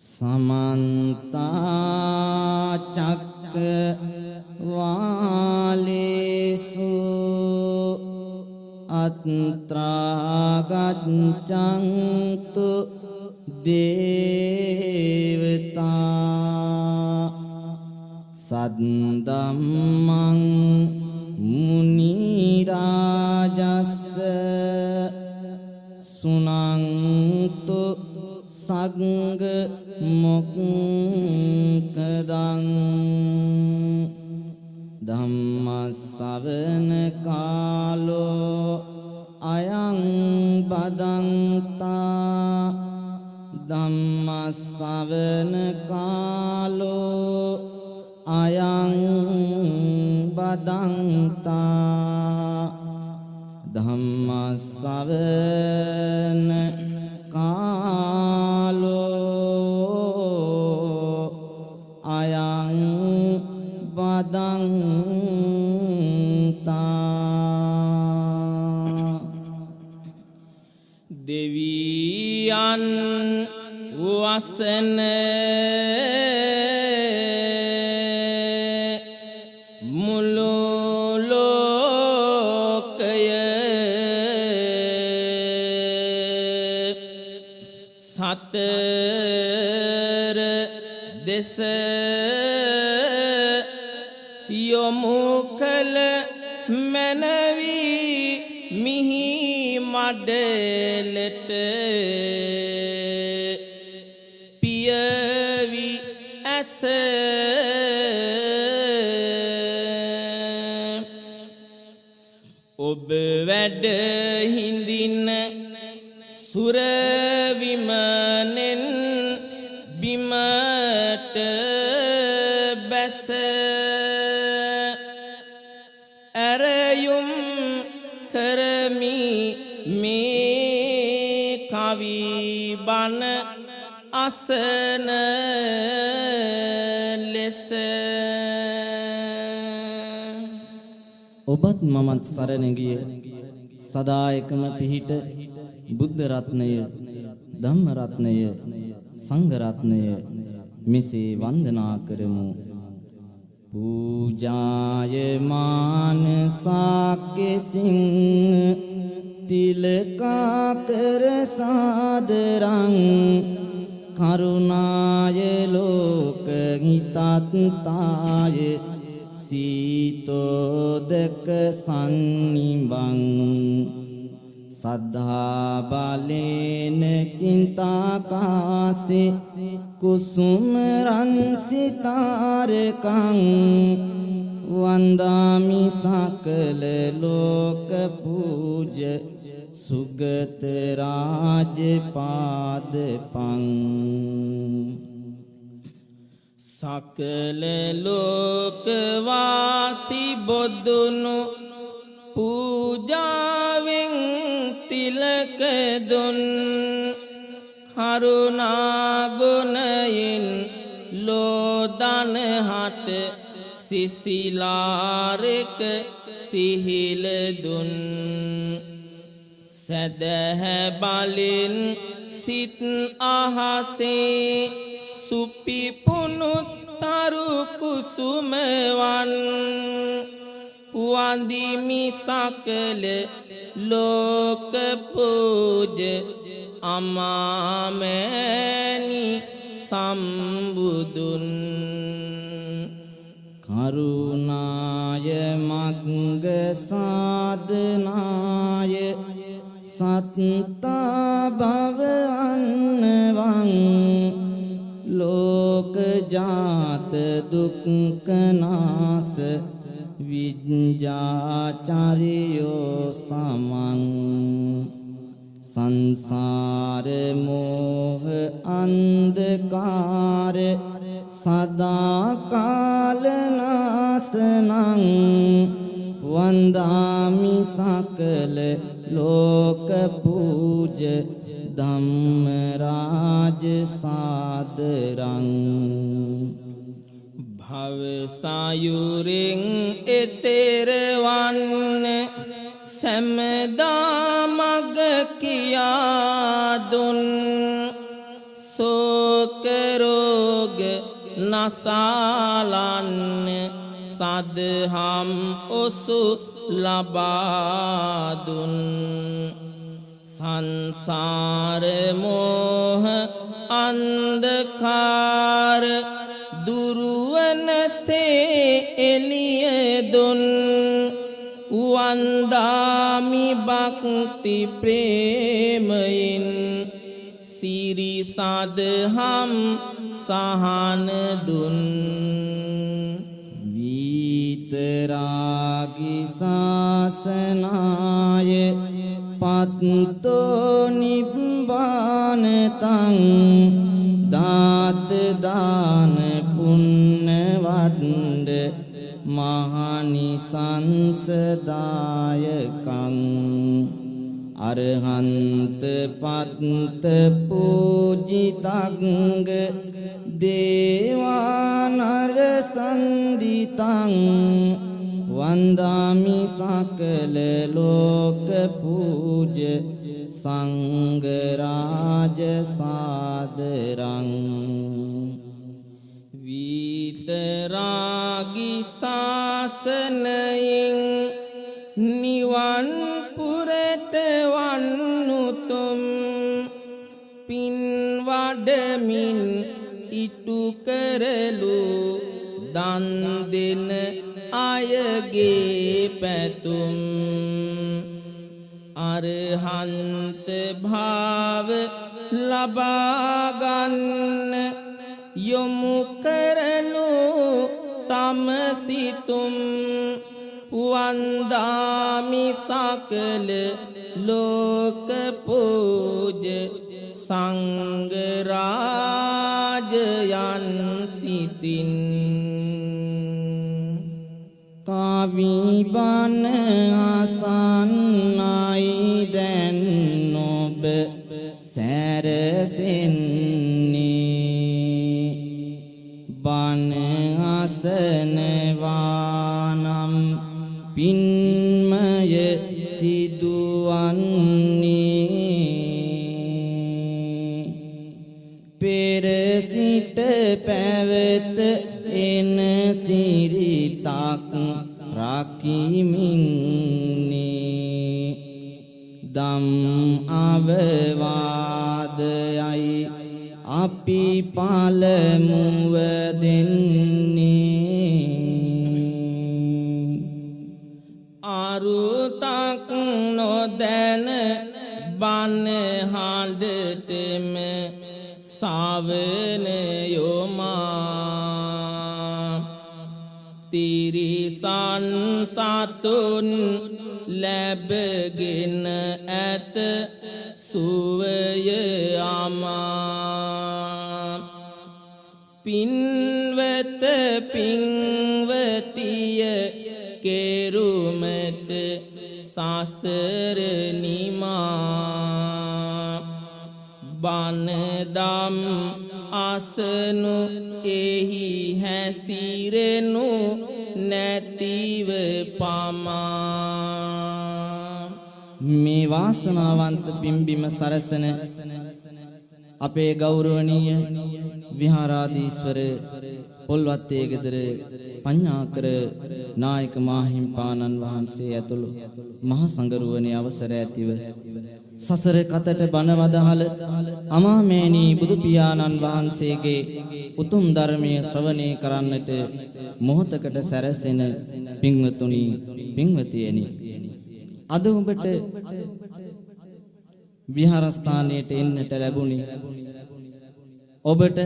समन्ता चक्रवालेषु अत्रा गच्छन्तु देवता सद्धम्मं मुनिराजस्य सुनन्तु संग मोक्खदं धम्म श्रवण कालो अयं बदन्ता धम्म श्रवण कालो अयं बदन्ता धम्म श्रवण कालो अयं बदन्ता देवियन वसन සතර දෙස යොමු කළ මැනවි මිහි මඩලට පියවි ඇස ඔබ වැඩ හිඳින සුර විමනෙන් බිමට බැස ඇරයුම් කරමි මේ කවි බණ අසන ලෙස ඔබත් මමත් සරණ ගිය සදායකම පිහිට බුද්ධ රත්නය ධම්ම රත්නය සංඝ රත්නය මෙසේ වන්දනා කරමු. පූජාය මානසාක්‍ය සිංහ තිලකාකර සාදරං කරුණාය ලෝක හිතත්තාය සීතෝදක සන්නිබං සද්ධා බලේන කින්තාකාසේ කුසුම රන්සිතාරකං වන්දාමි සකල ලෝක පූජ සුගත රාජ පාදපං සකල ලෝක වාසී බොදුනු පූජාවෙන් තිලක දුන් කරුණා ගුණයෙන් ලෝදන හට සිසිලාරක සිහිල දුන් සදහ බලෙන් සිත් අහසේ සුපිපුනුත්තරු කුසුමවන් වන්දිමි සකල ලෝක පූජ අමාමෑණි සම්බුදුන් කරුණාය මග්ග සාධනාය සත්තා භව අන්නවං ලෝක ජාත දුක්ඛනාස විඤ්ඤාචාරියෝ සමං සංසාර මෝහ අන්ධකාර සදා කාල නාසනං වන්දාමි සකල ලෝක පූජ ධම්ම රාජ සාදරං භව සායුරෙන් එතෙර වන්න සෑමදා මග කියා දුන් සෝ ලෝක රෝග නසාලන්න සදහම් ඔසු ලබා දුන් සංසාර මෝහ අන්ධකාර දුරුවනසේ එළිය දුන් වන්දාමි භක්ති ප්‍රේමයෙන් සිරි සදහම් සහන දුන් විතරාගි සාසනාය පත්තෝ නිබ්බානතං දාත දාන පුන්න වඩ්ඩ මහනිසංසදායකං අරහන්ත පත්ත පූජිතංග දේවානර සන්දිතං වන්දාමි සකල ලෝක පූජ සංඝරාජ සාදරං විතරාගි ශාසනයෙන් නිවන් පුරට වන්නුතුම් පින් වඩමින් ඉටු කරලු දන් දෙන අයගේ පැතුම් අරහන්ත භාව ලබා ගන්න යොමු කරනු තම සිතුම් වන්දාමි සකල ලෝක පූජ සංඝරාජයන් සිතින් කාවි බණ අසන්නයි දැන් ඔබ සැරසෙන්නේ බණ අසනවානම් පින්මය සිදුවන්නේ පෙර සිට පැවත එන සිරිතක් රකිමින්නේ දම් අවවාදයයි අපි පළමුව දෙන්නේ අරුතක් නොදැන බණ හඬටම සාවන යොමා තිරිසන් සතුන් ලැබගෙන ඇත සුවය අමා පින්වත පින්වතිය කෙරුමට සසර නිමා බණදම් අසනු එහි හැසිරෙනු නැතිව පමා මේ වාසනාවන්ත පිම්බිම සරසන අපේ ගෞරවනීය විහාරාධීශ්වර පොල්වත්තේ ගෙදර පඤ්ඤාකර නායක මාහිම්පාණන් වහන්සේ ඇතුළු මහා සංඝරුවනේ අවසර ඇතිව සසර කතට බණ වදහල අමාමේනී බුදු පියාණන් වහන්සේගේ උතුම් ධර්මයේ ශ්‍රවණය කරන්නට මොහොතකට සැරසෙන පින්වතුනි පින්වතියනි අද ඔබට විහාරස්ථානයට එන්නට ලැබුණේ ඔබට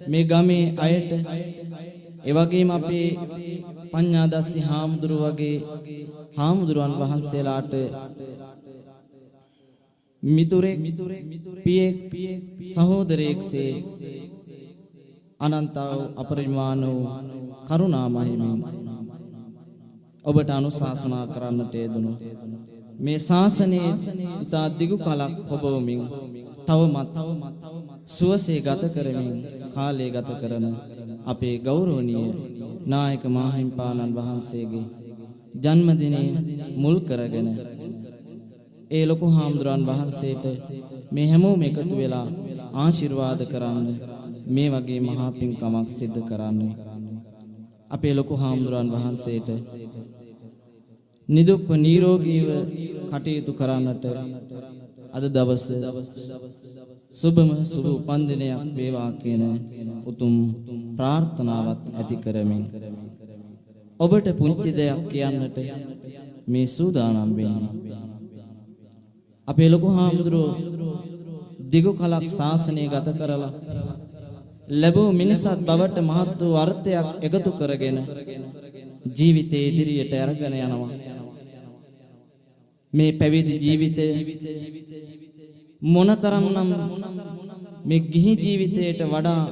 මේ ගමේ අයට එවැගේම අපේ පඤ්ඤාදස්සි හාමුදුරුව වගේ හාමුදුරුවන් වහන්සේලාට මිතුරෙක් පියෙක් සහෝදරයෙක්සේ අනන්ත අපරිමාණ වූ කරුණා මහිමින් ඔබට අනුශාසනා කරන්නට යෙදුණු මේ ශාසනයේ ඉතා දිගු කලක් ඔබවමින් තවමත් සුවසේ ගත කරමින් කාලය ගත කරන අපේ ගෞරවනීය නායක මාහිම්පාණන් වහන්සේගේ ජන්මදිනය මුල් කරගෙන ඒ ලොකු හාමුදුරන් වහන්සේට මේ හැමෝම එකතු වෙලා ආශිර්වාද කරන්න මේ වගේ මහා පින්කමක් සිදු කරන්න අපේ ලොකු හාමුදුරන් වහන්සේට නිදුක්ව නිරෝගීව කටයුතු කරන්නට අද දවස සුබම සුබ උපන්දිනයක් වේවා කියන උතුම් ප්‍රාර්ථනාවක් ඇති කරමින් ඔබට පුංචි දෙයක් කියන්නට මේ සූදානම් වෙන්නේ. අපේ ලොකු හාමුදුරුවෝ දිගු කලක් ශාසනය ගත කරලා ලැබූ මිනිසත් බවට මහත් වූ අර්ථයක් එකතු කරගෙන ජීවිතේ ඉදිරියට අරගෙන යනවා. මේ පැවිදි ජීවිතය මොනතරම්නම් මේ ගිහි ජීවිතයට වඩා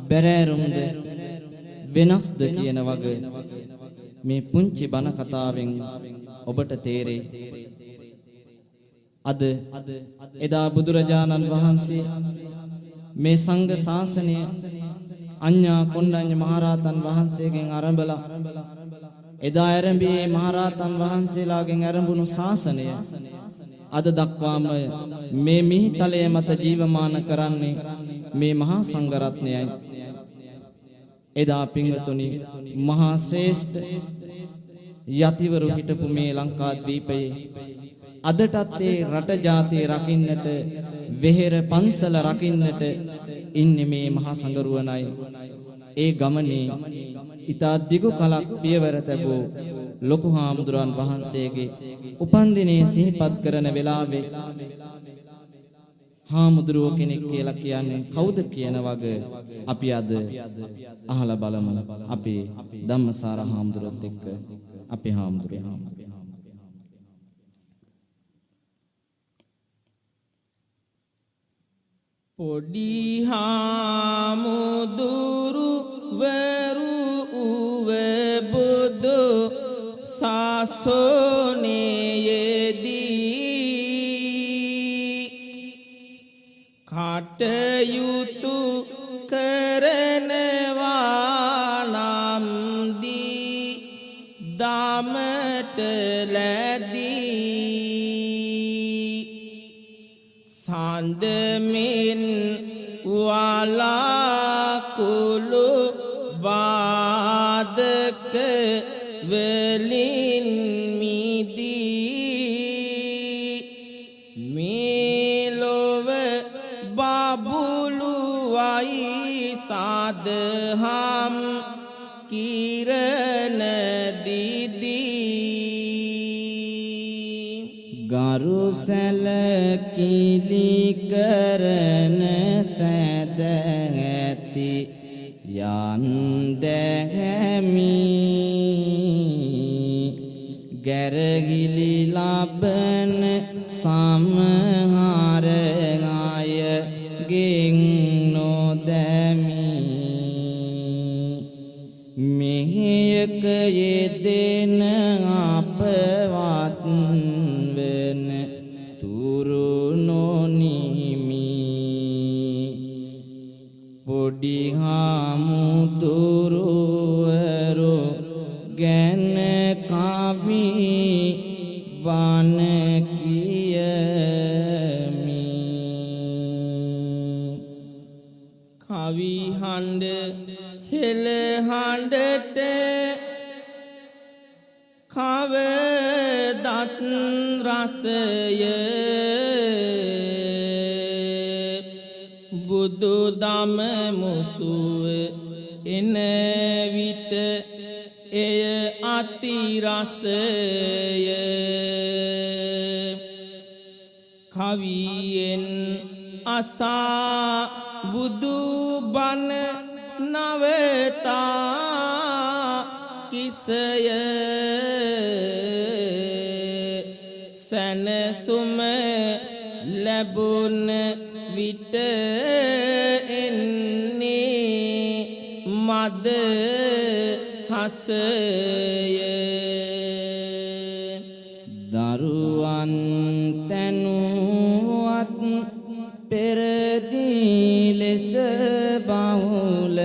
බැරෑරුම්ද වෙනස්ද කියන වගේ මේ පුංචි බණ කතාවෙන් ඔබට තේරෙයි. අද එදා බුදුරජාණන් වහන්සේ මේ සංඝ ශාසනය අඤ්ඤා කොණ්ඩඤ්ඤ මහරහතන් වහන්සේගෙන් ආරම්භලා එදා ආරම්භයේ මහරහතන් වහන්සේලාගෙන් ආරම්භුණු ශාසනය අද දක්වාම මේ මිහිතලය මත ජීවමාන කරන්නේ මේ මහා සංඝ රත්නයයි. එදා පින්වතුනි මහා ශ්‍රේෂ්ඨ යතිවරු හිටපු මේ ලංකාද්වීපයේ අදටත් ඒ රට ජාතිය රකින්නට වෙහෙර පන්සල රකින්නට ඉන්නේ මේ මහා සංඝරුවනයි. ඒ ගමනේ ඊතා දිගු කලක් පියවර තැබූ ලොකු හාමුදුරන් වහන්සේගේ උපන්දිනය සිහිපත් කරන වෙලාවේ හාමුදුරුවෝ කෙනෙක් කියලා කියන්නේ කවුද කියන වගේ අපි අද අහලා බලමු. අපේ ධම්මසාර හාමුදුරුවොත් එක්ක අපේ හාමුදුරුවෝ පොඩි හාමුදුරු වරු උවේ බුදු සාසනයේදී කටයුතු කරනවා නම් දී දමට ලැබී සඳමින් වලාකුළු බාධක වලින් මිදී මේලොව බබුලුවයි සාදහම් කිරණ ගරු සැලකිලි කරන සැදැහැති යන්දැහැමි ගැරගිලි ලබන සමහර අයගෙන් නොදැමි මෙහෙයක යෙදෙන අපවත් වෙන තුරු නොනිමි පොඩි හාමුදුරුවරු ගැන කවි වන කියමි කවි හඬ හෙළ හඬට කවදත් රසය බුදු දම මුසුව එන විට එය අති රසය කවියෙන් අසා බුදු බණ නවතා කිසය සැනසුම ලැබුණ විට එන්නේ මද හසය දරුවන් තැනුවත් පෙරදී ලෙස බහුල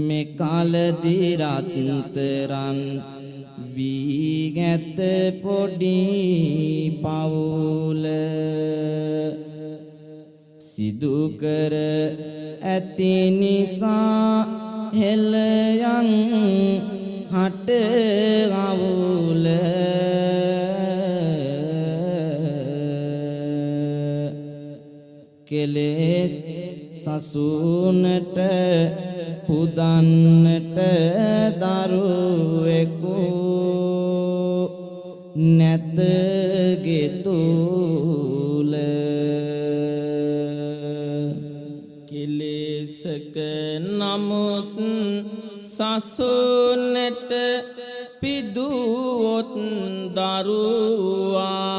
මෙකලදී රත්තරන් වීගැත පොඩි පවුල සිදු කර ඇති නිසා හෙළයන් හට අවුල කෙලෙස් සසුනට පුදන්නට දරුවෙකු නැත ගෙතුල කෙලෙසක නමුත් සසුනට පිදුවොත් දරුවා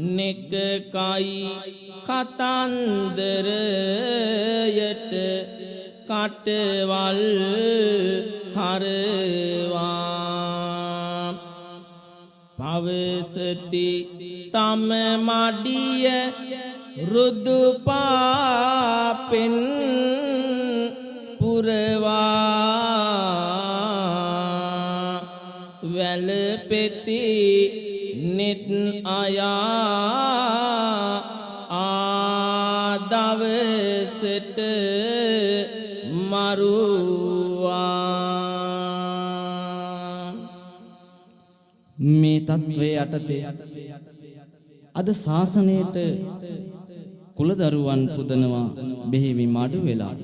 නෙකකයි කතන්දරයට කටවල් හරවා පවසති තම මඩිය රුදු පාපෙන් පුරවා වැළපෙති නිත් ආදවසට මරුවා මේ තත්වයේ යටතේ අද ශාසනයට කුලදරුවන් පුදනවා බෙහෙවින් අඩු වෙලා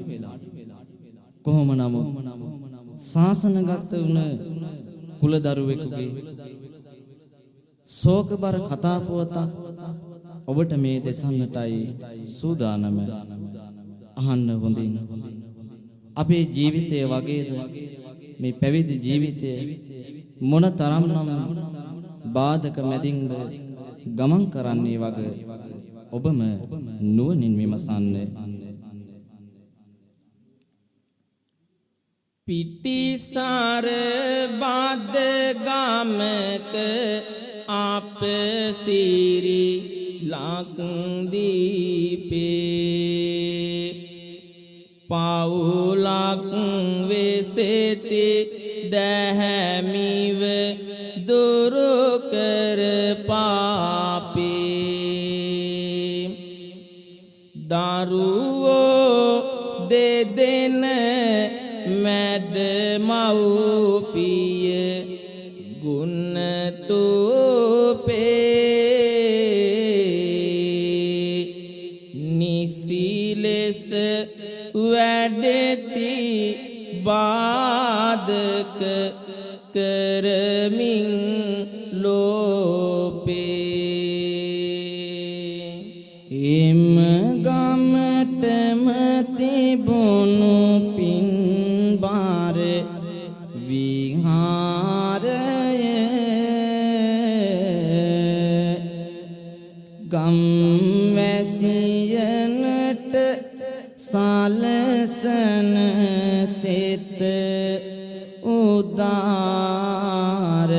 කොහොම නමුත් ශාසනගත වුණ කුලදරුවෙකුගේ ශෝකබර කතා පුවතක් ඔබට මේ දෙසන්නටයි සූදානම අහන්න හොඳින් අපේ ජීවිතය වගේද මේ පැවිදි ජීවිතය මොන තරම්නම් බාධක මැදින්ද ගමන් කරන්නේ වගේ ඔබම නුවණින් විමසන්න පිටිසාර බාදගමක අපසිරි ලක්දීපේ පවුලක් වෙසෙති දැහැමිව දුරු කර පාපේ දරුවෝ දෙදෙන මැද මව්පිය ගුණ තෝපේ නිසි ලෙස වැඩෙති බාධක කරමින් ලෝපේ එම ගමටම තිබුණු පින් බාර විහාරය ගම් වැසියනට සලසන සිත උදාරය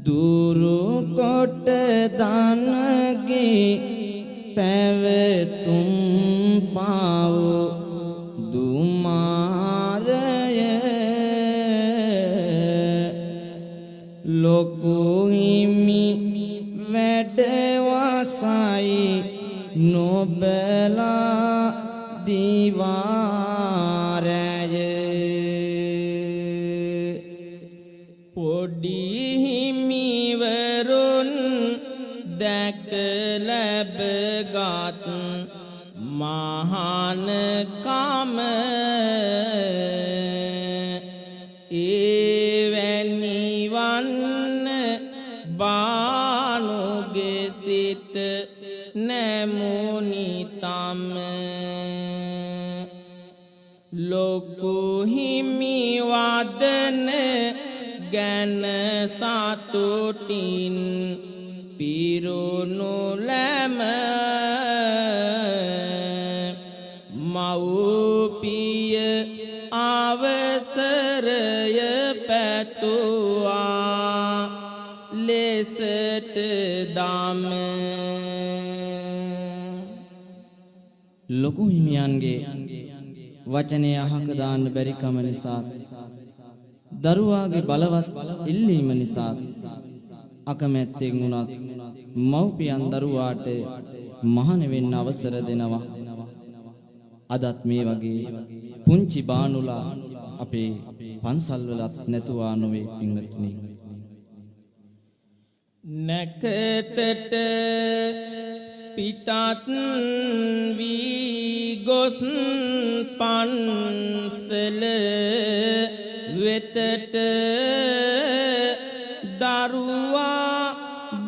දුරු කොට දනගේ පැවතුම් පාව දුමාරය ලොකු හිමි වැඩවසයි නොබලා දිවාරය පොඩි හිමිවරුන් දැක ලැබගත් මහානකම එවැනි වන්න බානුගේ සිත නැමුනි තම ලොකු හිමි වදන ගැන සතුටින් පිරුණු ලැම මව්පිය අවසරය පැතුවා ලෙසට දම ලොකු හිමියන්ගේ වචනේ අහක දාන්න බැරි කම නිසා දරුවාගේ බලවත් ඉල්ලීම නිසා අකමැත්තෙන් වුණත් මව්පියන් දරුවාට මහාන වෙන්න අවසර දෙනවා. අදත් මේ වගේ පුංචි බානුලා අපේ පන්සල් වලත් නැතුවා නොවේ පින්වත්නි. නැකතට පිටත් වී ගොස් පන්සල වෙතට දරුවා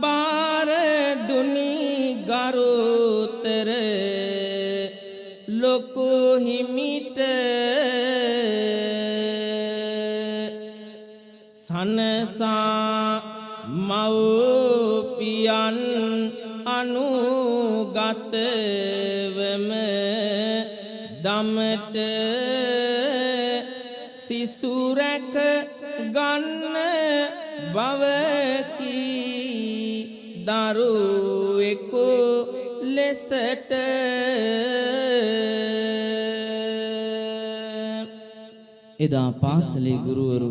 බාර දුනි ගරුතර ලොකු හිමිට සනසා මව්පියන් අනුගතවම දමට සිසුරැක ගන්න බවකි දරුවෙකු ලෙසට එදා පාසලේ ගුරුවරු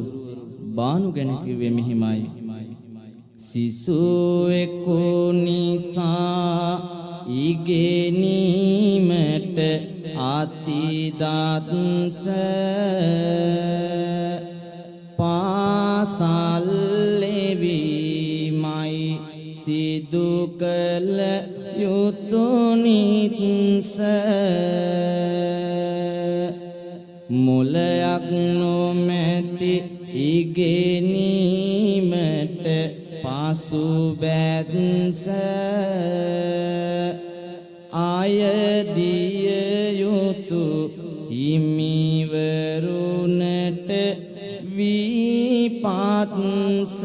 බානු ගැන කිව්වේ මෙහිමයි. සිසුවෙකු නිසා ඉගෙනීමට අතිදත්ස පාසල් ලැබීමයි සිදු කළ යුතු නිත්ස මුලයක් නොමැති ඉගෙනීමට පසු බැද්ස ආයදිය යුතු හිමිවරුනට විපත්ස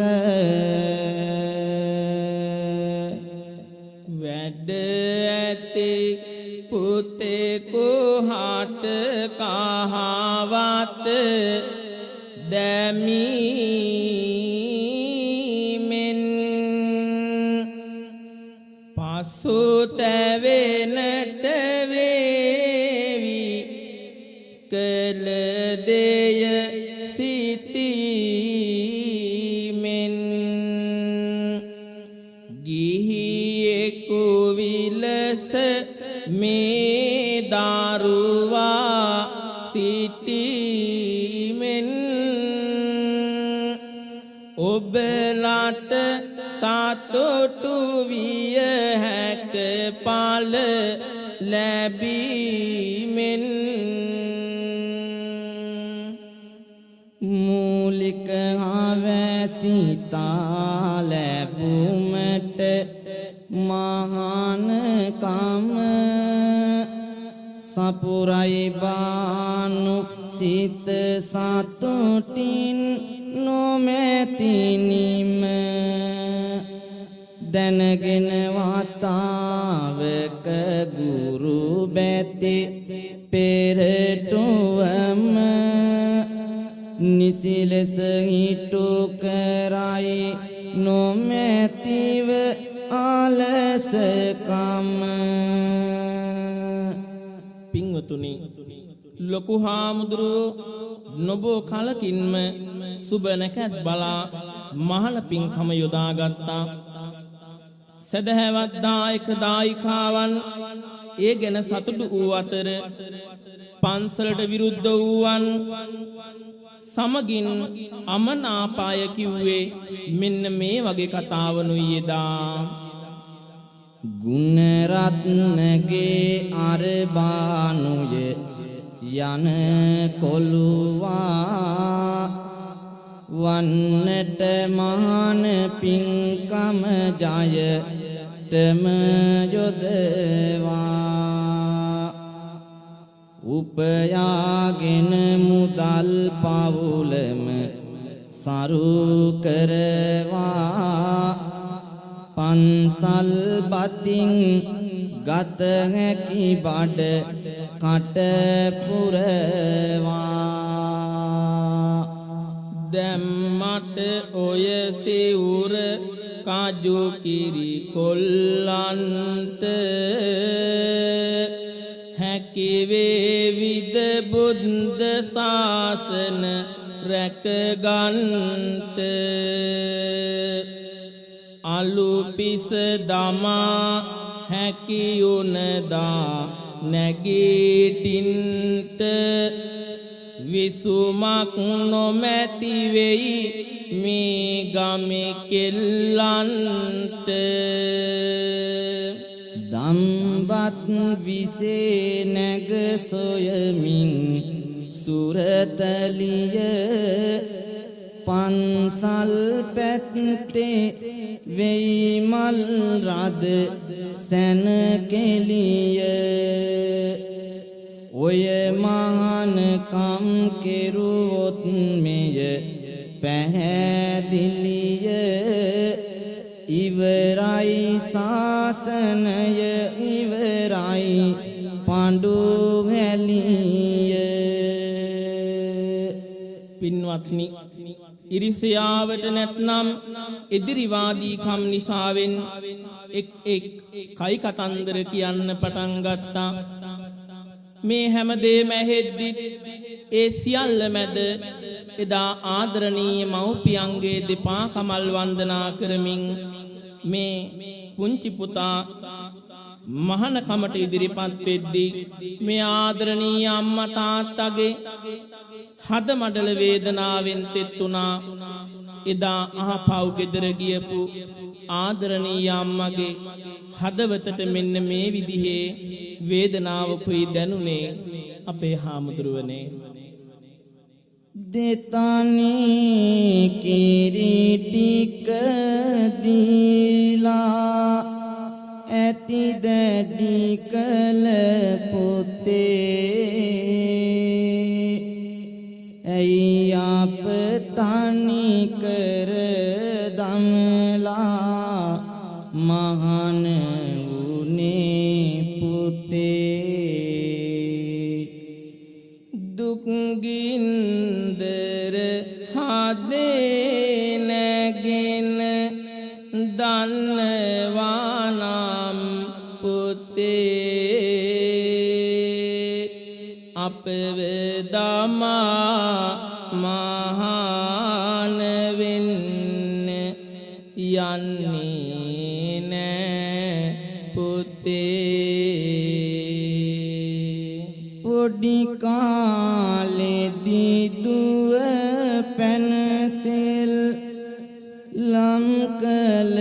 වැඩ ඇති පුතෙකු හට කහවත දැමීමෙන් පසු තැවෙනට වේවි කළ දෙය සිතීමෙන් ගිහියෙකු විලස මේ දරුවා සිටීමෙන් ඔබලට සතුටු විය හැක පල ලැබීමෙන් මූලික අවැසිතා ලැබුමට මහානකම සපුරයි බානු සිත සතුටින් නොමැතිනිම දැනගෙන වතාවක ගුරු බැති පෙරටුවම නිසි ලෙස හිටු කරයි නොමැතිව ආලසකම. පින්වතුනි, ලොකු හාමුදුරුවෝ නොබෝ කලකින්ම සුබ නැකත් බලා මහල පින්කම යොදාගත්තා. සදහැවත් දායක දායිකාවන් ඒ ගැන සතුටු වූ අතර පන්සලට විරුද්ධ වූවන් සමගින් අමනාපාය කිව්වේ මෙන්න මේ වගේ කතාවනුයි එදා. ගුණරත්නගේ අරබානුය යන කොළුවා වන්නට මහාන පින්කම ජයටම යොදවා උපයාගෙන මුදල් පවුලම සරු කරවා පන්සල් බතින් ගත හැකි බඩ කට පුරවා දැම්මට ඔය සිවුර කජු කිරි කොල්ලන්ට හැක හැකිවේ විද බුද්ධ ශාසන රැක ගන්නට අලුපිස දමා හැකියුනදා නැගීටින්ට විසුමක් නොමැති වෙයි මේ ගමේ කෙල්ලන්ට දම්වත් විසේ නැග සොයමින් සුරතලිය පන්සල් පැත්තේ වෙයි මල් රද සැනකෙලිය ඔය මහානකම් කෙරුවොත් මෙය පැහැදිලිය ඉවරයි ශාසනය ඉවරයි පඬු හැලිය පින්වත්නි ඉරිසියාවට නැත්නම් එදිරිවාදීකම් නිසාවෙන් එක් කයි කතන්දර කියන්න පටන් ගත්තා මේ හැමදේම ඇහෙද්දි ඒ සියල්ල මැද එදා ආදරණීය මව්පියන්ගේ දෙපා කමල් වන්දනා කරමින් මේ පුංචි පුතා මහානකමට ඉදිරිපත් වෙද්දී මේ ආදරණීය අම්මා තාත්තගේ හද මඩල වේදනාවෙන් තෙත් වුණා එදා අහපව් ගෙදර ගියපු ආදරණීය අම්මගේ හදවතට මෙන්න මේ විදිහේ වේදනාවකුයි දැනුනේ අපේ හාමුදුරුවනේ දෙතනි කිරිටික දීලා ඇති දැඩි කල පුතේ ඇයි අප තනි කර දමලා මහාන වුනේ පුතේ දුක් ගින්දර හදේ නැගෙන දන්නවා නම් පුතේ අපව දමා මහාන වෙන්න යන්නේ නෑ පුතේ පොඩි කාලෙදී දුව පැනසෙල් ලම් කළ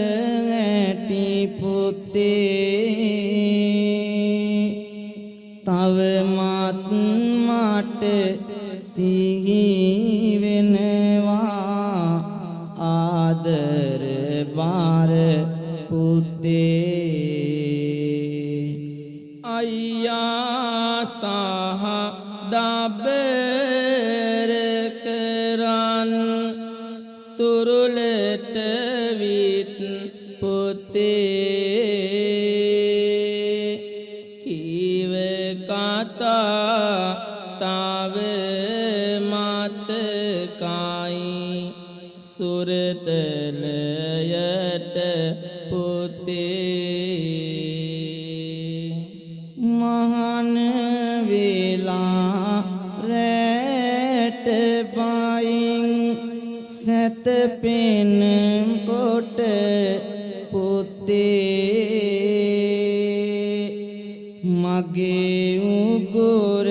ඇටි පුතේ තවමත් මට සිහි වෙනවා ආදර බාර පුතේ අයියා සහ දබර කරන් තුරුලට විත් පුතේ කීව කතා තව මතකයි සුරතලයට පුතේ මහාන වේලා රැට බයින් සැතපෙන කොට පුතේ මගේ උගුර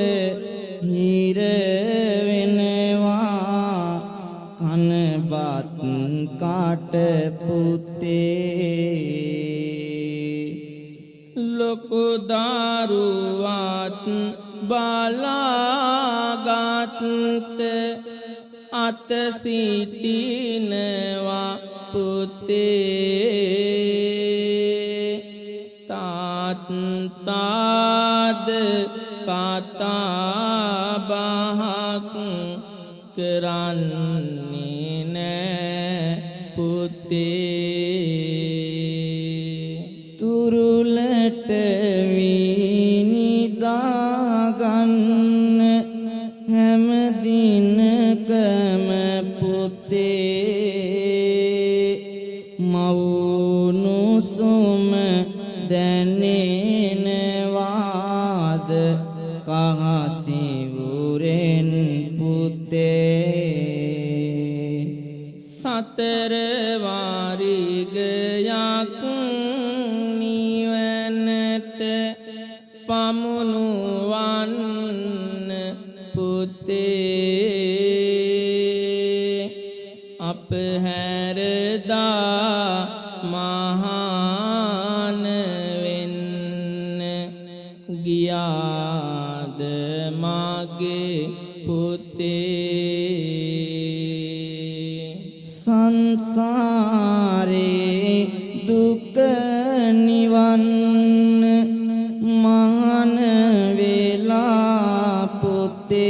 හිර වෙනවා කනබත් කාට පුතේ ලොකු දරුවත් බලාගත් අත සිටිනවා පුතේ තාත්තාද කතා බහක් කරන්නේ නෑ පුතේ තුරුලට විනිදාගන්න හැම දිනකම පුතේ මවුනුසුම දැනෙනවාද සතර වාරිගයක් නිවනට පමුණුවන්න පුතේ අප හැරදා මහාන වෙන්න ගියාද මගේ පුතේ සංසාරේ දුක නිවන්න මහාන වෙලා පුතේ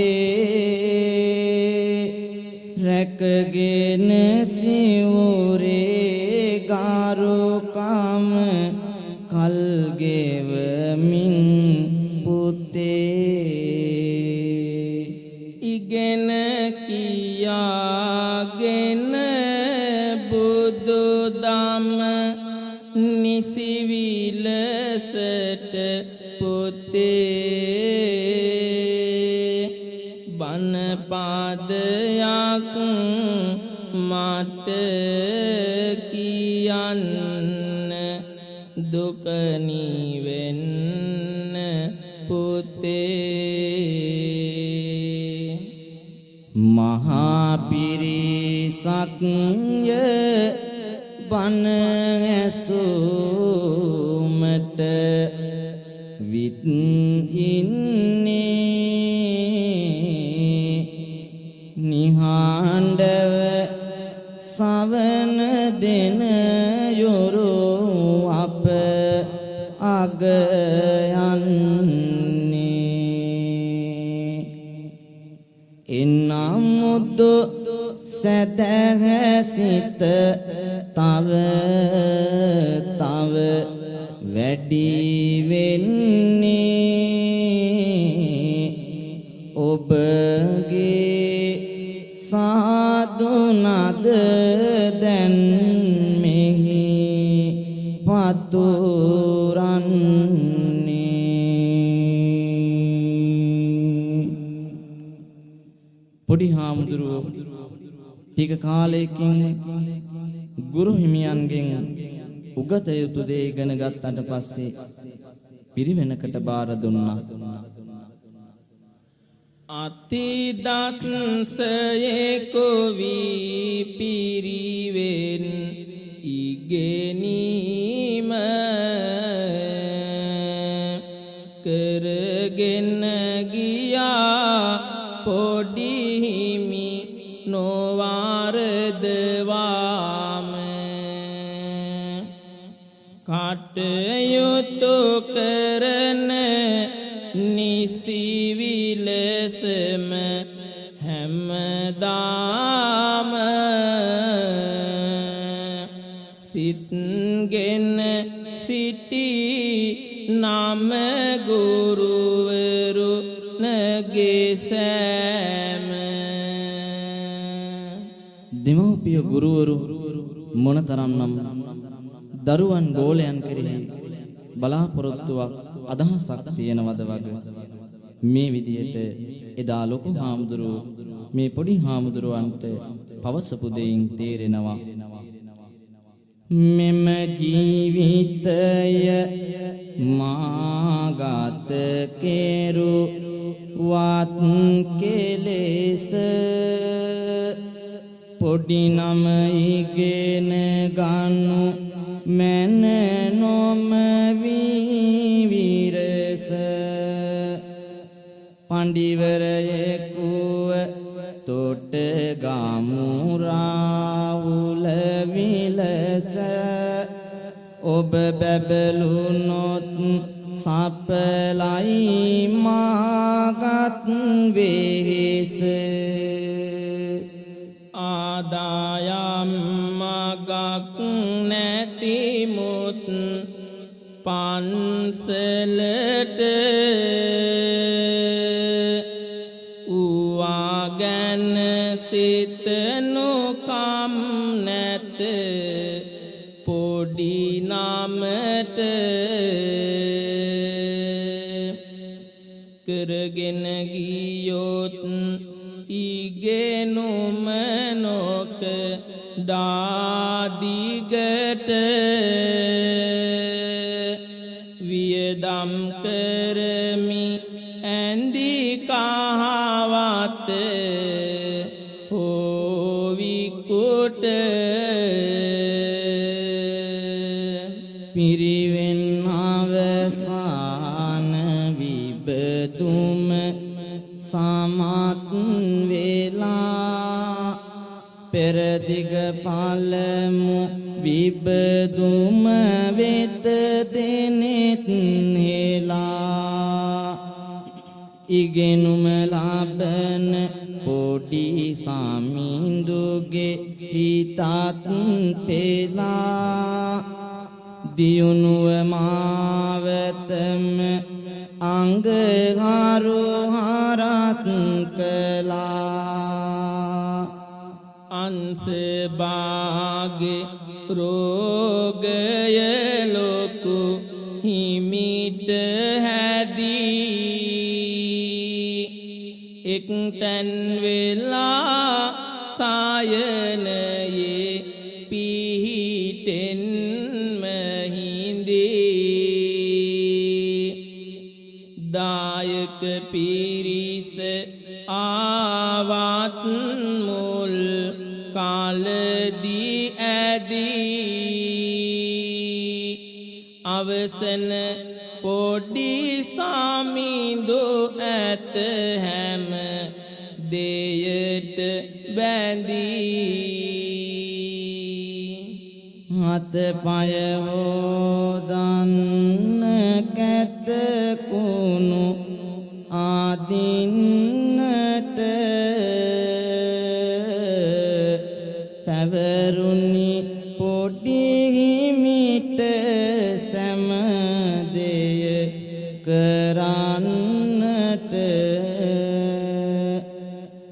රැකගෙන සිවුරේ ගාරුකම කල් ගෙවමින් පුතේ ඉගෙන කියාගෙන බුදු දම නිසිවිලසට පුතේ බණ පාදයක් මට කියන්න දුක නිවෙන්න පුතේ මහා පිරිසක් ය බණ ඇසුමට විත් ඉන්නේ නිහඬව සවන දෙන යොරු අප අග යන්නේ එනම් මුදු සදහසිත තව වැඩි වෙන්නේ ඔබගේ සාදුනද දැන් මෙහි පතුරන්නේ පොඩි හාමුදුරුවෝ ටික කාලයකින් ගුරු හිමියන්ගෙන් උගත යුතු දේ ඉගෙන ගත්තට පස්සේ පිරිවෙනකට බාර දුන්නා. අතිදත්සයේ කොවී පිරිවෙන් ඉගෙනීම කරගෙන ගියා පොඩි හිමි නොවරදවාම කටයුතු කරන නිසිවිලසම හැමදාම සිත්ගෙන සිටි නම ගුරුවරු නගේ සෑම දෙමව්පිය ගුරුවරු මොනතරම්නම් දරුවන් ගෝලයන් කෙරෙහි බලාපොරොත්තුවක් අදහසක් තියෙනවද වගේ මේ විදියට එදා ලොකු හාමුදුරුවෝ මේ පොඩි හාමුදුරුවන්ට පවසපු දෙයින් තේරෙනවා මෙම ජීවිතය මාගත කෙරුවත් කෙලෙස පොඩි නම ඉගෙන ගන්නු මැන නොම විරස පඬිවරයෙකුව තොට ගමුරාවුල විලස ඔබ බැබළුනොත් සපලයි මාගත් වෙහෙස ආදායම් මගක් නැතිමුත් පන්සලට උවා ගැන සිතනු කම් නැත පොඩි නමට කරගෙන ගියොත් ඉගෙනුම නොක වඩා දිගට වියදම් කරමි ඇඳි කහවත හෝවිකුට පිරිවෙන් අවසාන විබදුම සමත් වෙලා පෙරදිග පළමු විබදුම වෙත දෙනෙත් හෙලා ඉගෙනුම ලබන පොඩි සමිඳුගේ හිතත් පෙලා දියුණුව මාවතම අංගහරු හරත් කළා අංශභාගේ රෝගය ලොකු හිමිට හැදී එක්තැන් වෙලා සායනයේ පිහිටෙන් දායක පිරිස ආවත් මුල් කාලදී ඇදී අවසන පොඩි සමිඳු ඇත හැම දෙයට බැඳී අතපය හොදන්න කැත කුණු ආදින්නට පැවරුණි පොඩි හිමිට සෑම දෙය කරන්නට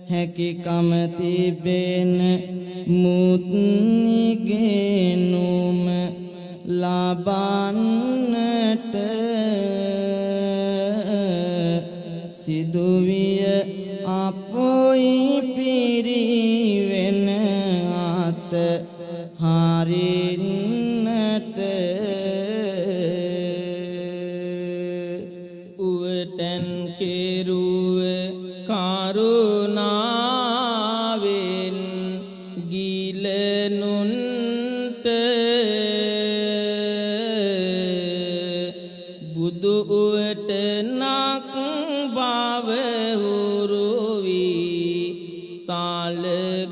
හැකිකම තිබෙන මුත් නිගෙනුම ලබන්නට සිදුවිය අපොයි පිරිවෙන අත හරින්නට උවටන් කෙරුව කරුණාවෙන් ගිලනුන්ට බුදු උවට නක් බව හුරු වී සාලකන්ත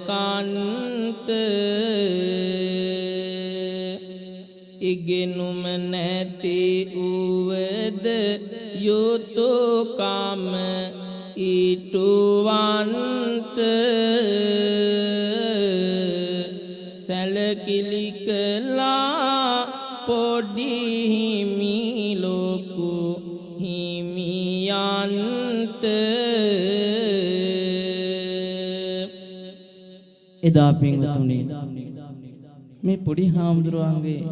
ඉගෙනුම නැති උවද යුතුයකම ඊටුවන්ත සැලකිලි කළා පොඩි හිමි ලොකු හිමියන්ට එදා පින්වතුනි මේ පොඩි හාමුදුරුවන්ගේ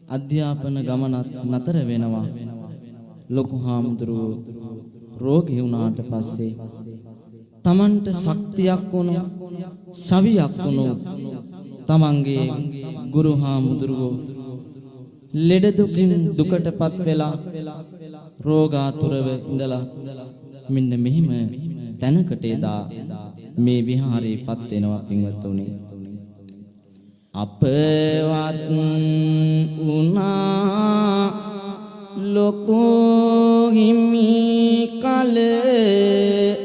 අධ්‍යාපන ගමනත් නතර වෙනවා ලොකු හාමුදුරුවෝ රෝගී වුණාට පස්සේ තමන්ට ශක්තියක් වුණු ශවියක් වුණු තමන්ගේ ගුරු හාමුදුරුවෝ ලෙඩ දුකින් දුකටපත් වෙලා රෝගාතුරව ඉඳලා මෙන්න මෙහිම තැනකට එදා මේ විහාරේපත් වෙනවා පින්වත්තුනි අපවත් උනා ලොකු හිමි කලකටපත්සේ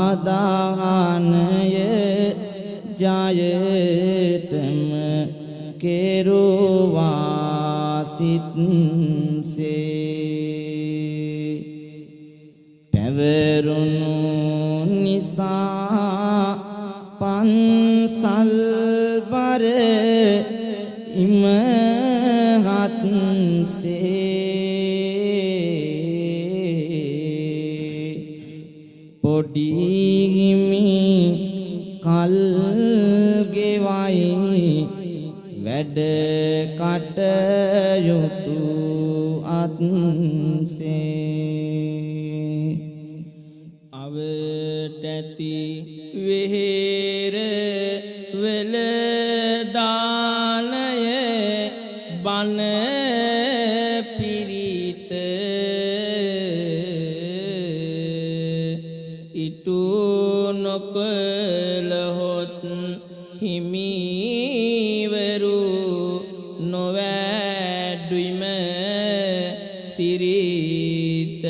ආදාහනය ජයතම කෙරුවා සිත්සේ පැවරුණු නිසා පන්සල් බර ඉමහත්සේ පොඩි හිමි කල් ගෙවයි වැඩ කටයුතු වහන්සේ අවටැති වෙහෙර වල දානය බණ පිරිත ඉටු නොකළහොත් හිමිවරු නොවැඩුයිම සිරිත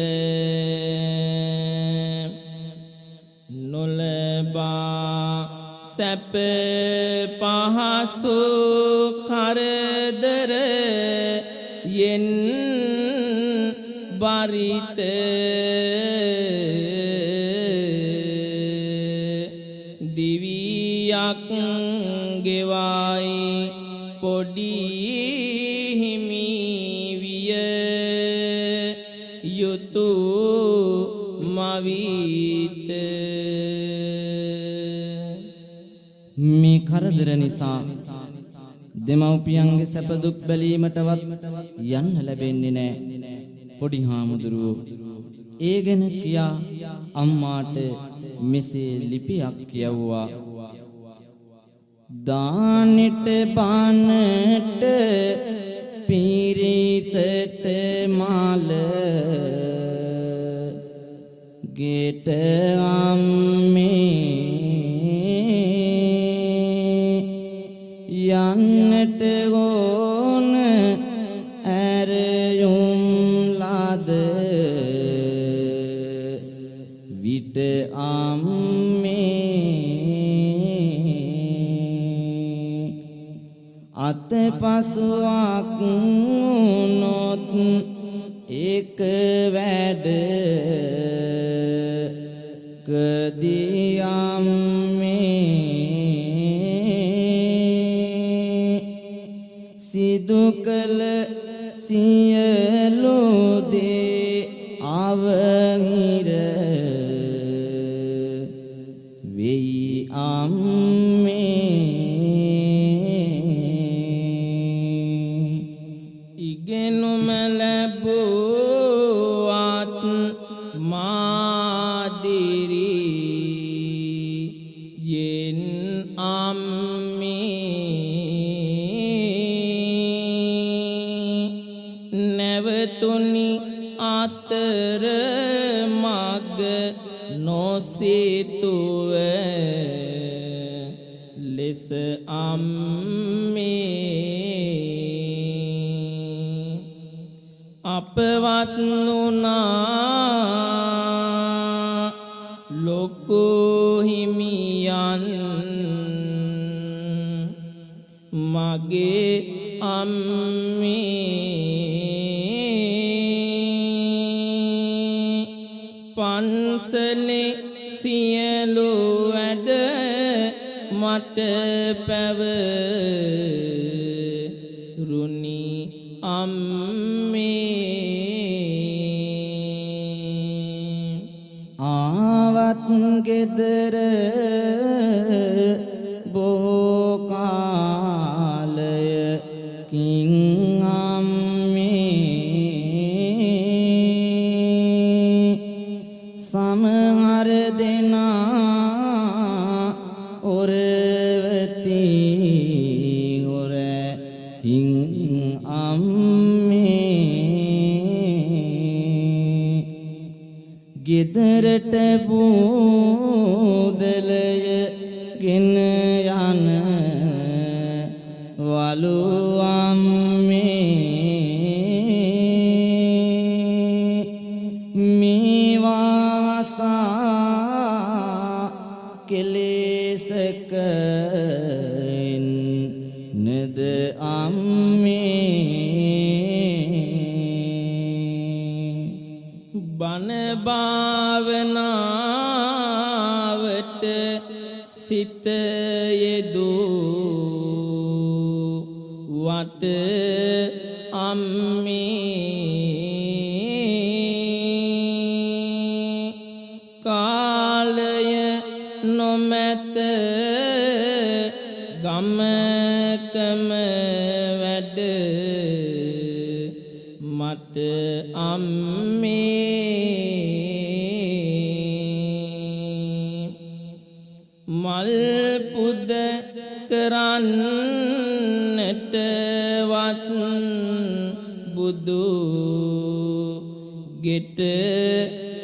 නොලබා සැප පහසු කරදර යෙන් බරිත දිවියක් ගෙවයි පොඩි හිමි විය යුතු මවිත මේ කරදර නිසා දෙමව්පියන්ගේ සැප දුක් බැලීමටවත් යන්න ලැබෙන්නේ නැහැ. පොඩි හාමුදුරුවෝ ඒ ගැන කියා අම්මාට මෙසේ ලිපියක් කියවුවා. දානෙට බානට පීරිතට මාල ගෙට අම්මේ යන්නට ඕන ඇරයුම් ලද විට අම්මේ අතපසුවක් නොත් එක වැඩ කදී අම්මේ සිදු කළ සියලු දේ අවහිර වෙයි අම්මේ ඉගෙනුම ලැබුවත් මාදිරි යෙන් අම්මේ නැවතුනි අතර මග නොසිතුව ලෙස අම්මේ අපවත් නුනා ලොකු හිමියන් මගේ අම්මේ පන්සලේ සියලු වැඩ මට පැවරුණි අම්මේ ආවත් ගෙදර බොහෝ කාලයකින් අම්මේ සමහර දෙනා ඔරවති ඔරහින් අම්මේ ගෙදරට බූදලය ගෙන යන වලු අම්මේ මේවාසා කෙලෙසක නද අම්මේ බණ භාවනාවට සිත යෙදුවට අම්මේ කාලය නොමැත ගමකම වැඩ මට කරන්නටවත් බුදු ගෙට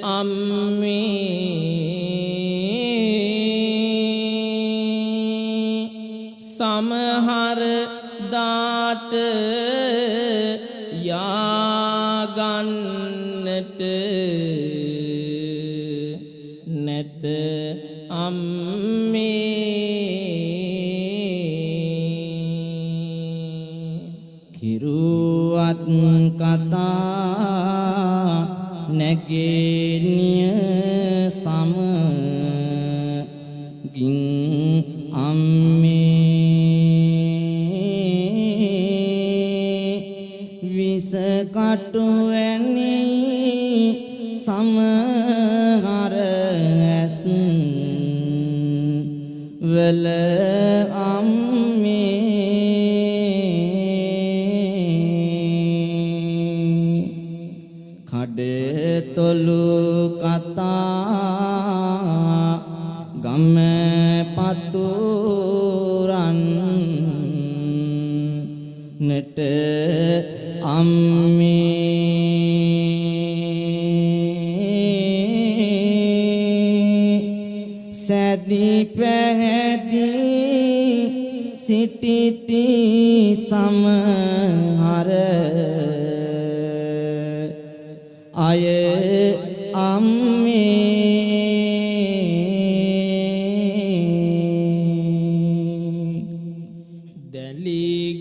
අම්මේ සමහර දාට යාගන්නට නැත අම්මේ කිරුවත් කතා නැගෙනිය සමගින් අම්මේ විස කටු වැනි සමහර ඇස් වල අම්මේ කඩතොලු කතා ගම පතුරන් නට අම්මේ සැදී පැහැදී සිටිති සමහර අය අම්මේ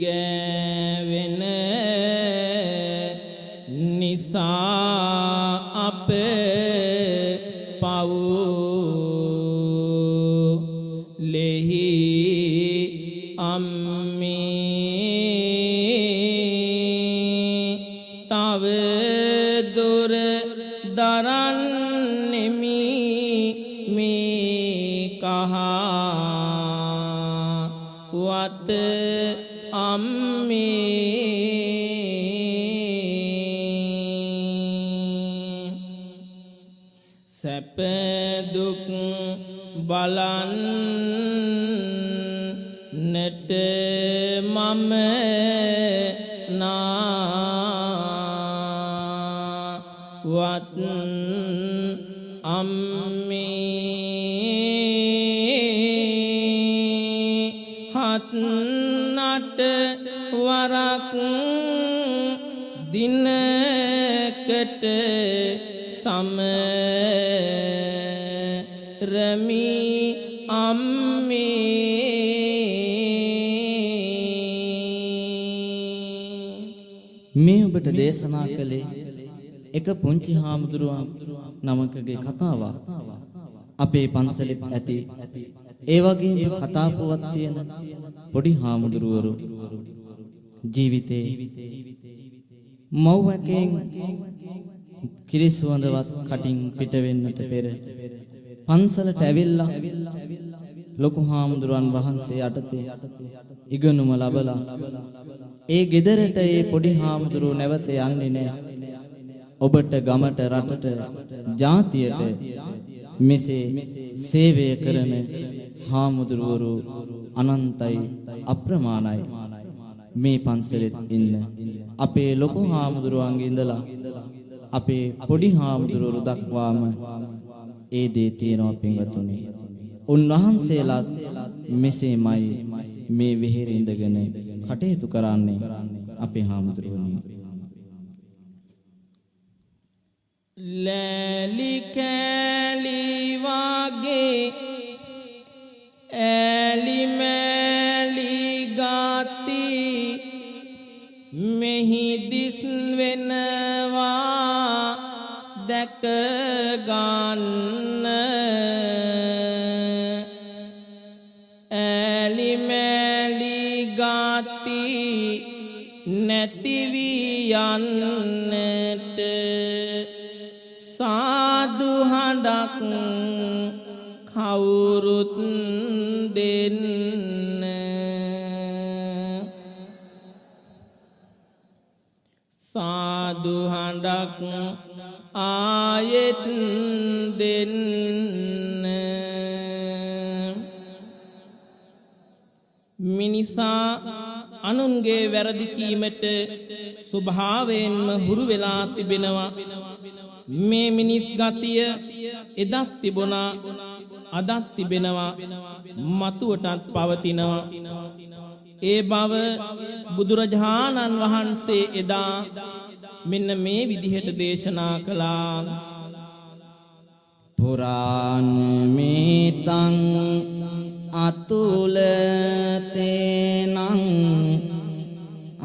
දලිගැවෙන නිසා අප පව් ලෙහි අම්මේ තව දුර දරන්නෙමි මේ කහවත අම්මේ සැප දුක් බලන්නට මම වත් අම්මේ හත් නට වරක් දිනකට සමරමි අම්මේ මේ ඔබට දේශනා කළේ එක පුංචි හාමුදුරුවන් නමකගේ කතාවක්. අපේ පන්සලෙත් ඇති ඒ වගේම කතා පුවත් තියෙන පොඩි හාමුදුරුවරු ජීවිතේ මව්වැකෙන් කිරිස්වඳවත් කටින් පිට වෙන්නට පෙර පන්සලට ඇවිල්ලා ලොකු හාමුදුරුවන් වහන්සේ යටතේ ඉගෙනුම ලබලා ඒ ගෙදරට ඒ පොඩි හාමුදුරුව නැවත යන්නේ නැහැ. ඔබට ගමට රටට ජාතියට මෙසේ සේවය කරන හාමුදුරුවරු අනන්තයි අප්‍රමාණයි. මේ පන්සලෙත් ඉන්න අපේ ලොකු හාමුදුරුවන්ගේ ඉඳලා අපේ පොඩි හාමුදුරුවරු දක්වාම ඒ දේ තියෙනවා පින්වතුනි. උන්වහන්සේලාත් මෙසේමයි මේ වෙහෙර ඉඳගෙන කටයුතු කරන්නේ අපේ හාමුදුරුවනේ. ලෑලි කෑලි වාගේ ඈලි මෑලි ගාති මෙහි දිස් වෙනවා දැක ගන්න ඈලි මෑලි ගාති නැති වී යන්නට සාදු හඬක් කවුරුත් දෙන්න සාදු හඬක් ආයෙත් දෙන්න මිනිසා අනුන්ගේ වැරදි කීමට ස්වභාවයෙන්ම හුරු වෙලා තිබෙනවා. මේ මිනිස් ගතිය එදත් තිබුණා, අදත් තිබෙනවා, මතුවටත් පවතිනවා. ඒ බව බුදුරජාණන් වහන්සේ එදා මෙන්න මේ විදිහට දේශනා කළා. පුරාණමේතං අතුලතේනං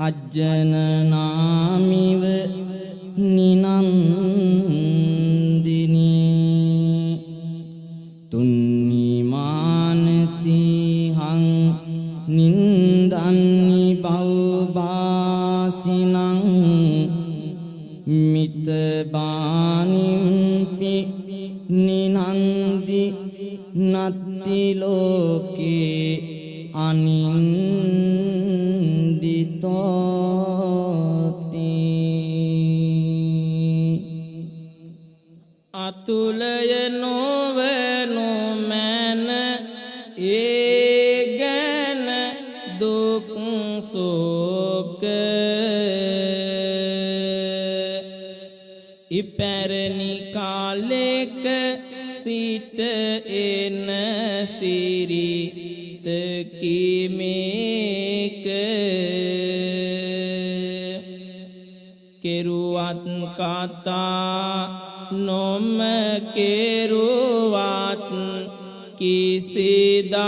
අජ්ජනනාමිව නිනන්දිනී තුන්නිමානසිහං නින්දන්නි බෞබාසිනං මිතබානිම්පි නිනන්දි නත්ති ලෝකේ අනින්දිතෝති. අතුලය නොවනු මැන ඒ ගැන දුක් සෝක ඉපැරණි කාලෙක සිට එන සිරිත කිමේක කෙරුවත් කතා නොම කෙරුවත් කිසිදාක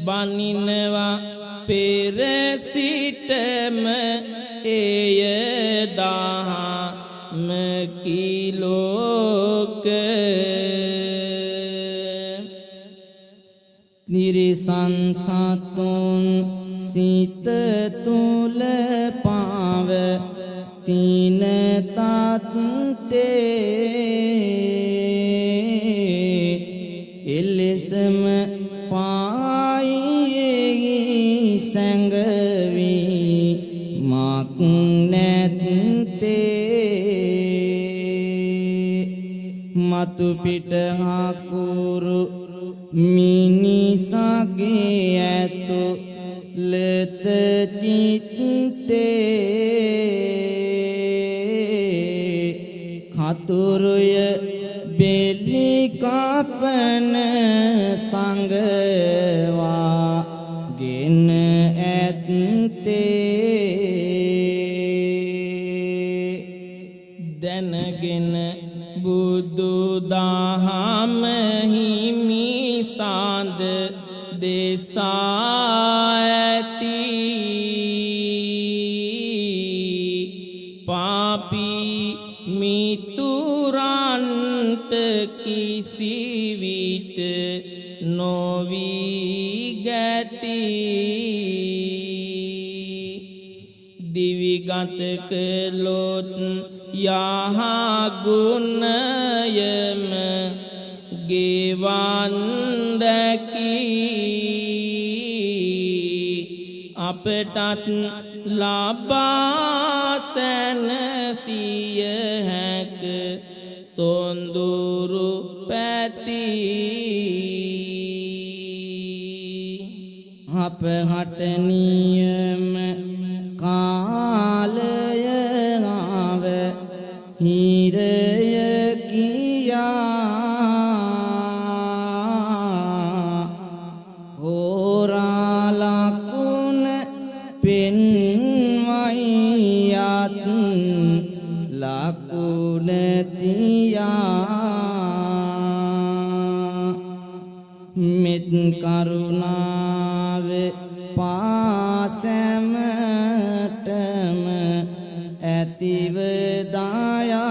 බනිනවා පෙර සිටම එය දහම කිලෝක නිරිසං සතුන් සිත තුල පාව තින තත්තේ එලෙසම පායෙහි සැඟවි මක් නැත්තේ මතු පිට හකුරු මිනිසගේ ඇතු ලෙත චිත්තේ කතුරුය බෙලි කපන සංගවා ගෙන ඇත්තේ දැනගෙන බුදු දහම හිමි සාඳ දෙසා ඇති පාපී මිතුරන්ට කිසිවිට නොවී ගැති දිවිගත කළොත් යහගුණයම ගෙවන් දැකී අපටත් ලබා සැනසිය හැක සොඳුරු පැති අප හට නියම කාලය ආව හිරය කියා හෝරාලකුණ පෙන්වයියත් ලකුණ තියා මෙත් කරුණාව පාසැමටම ඇතිව දයා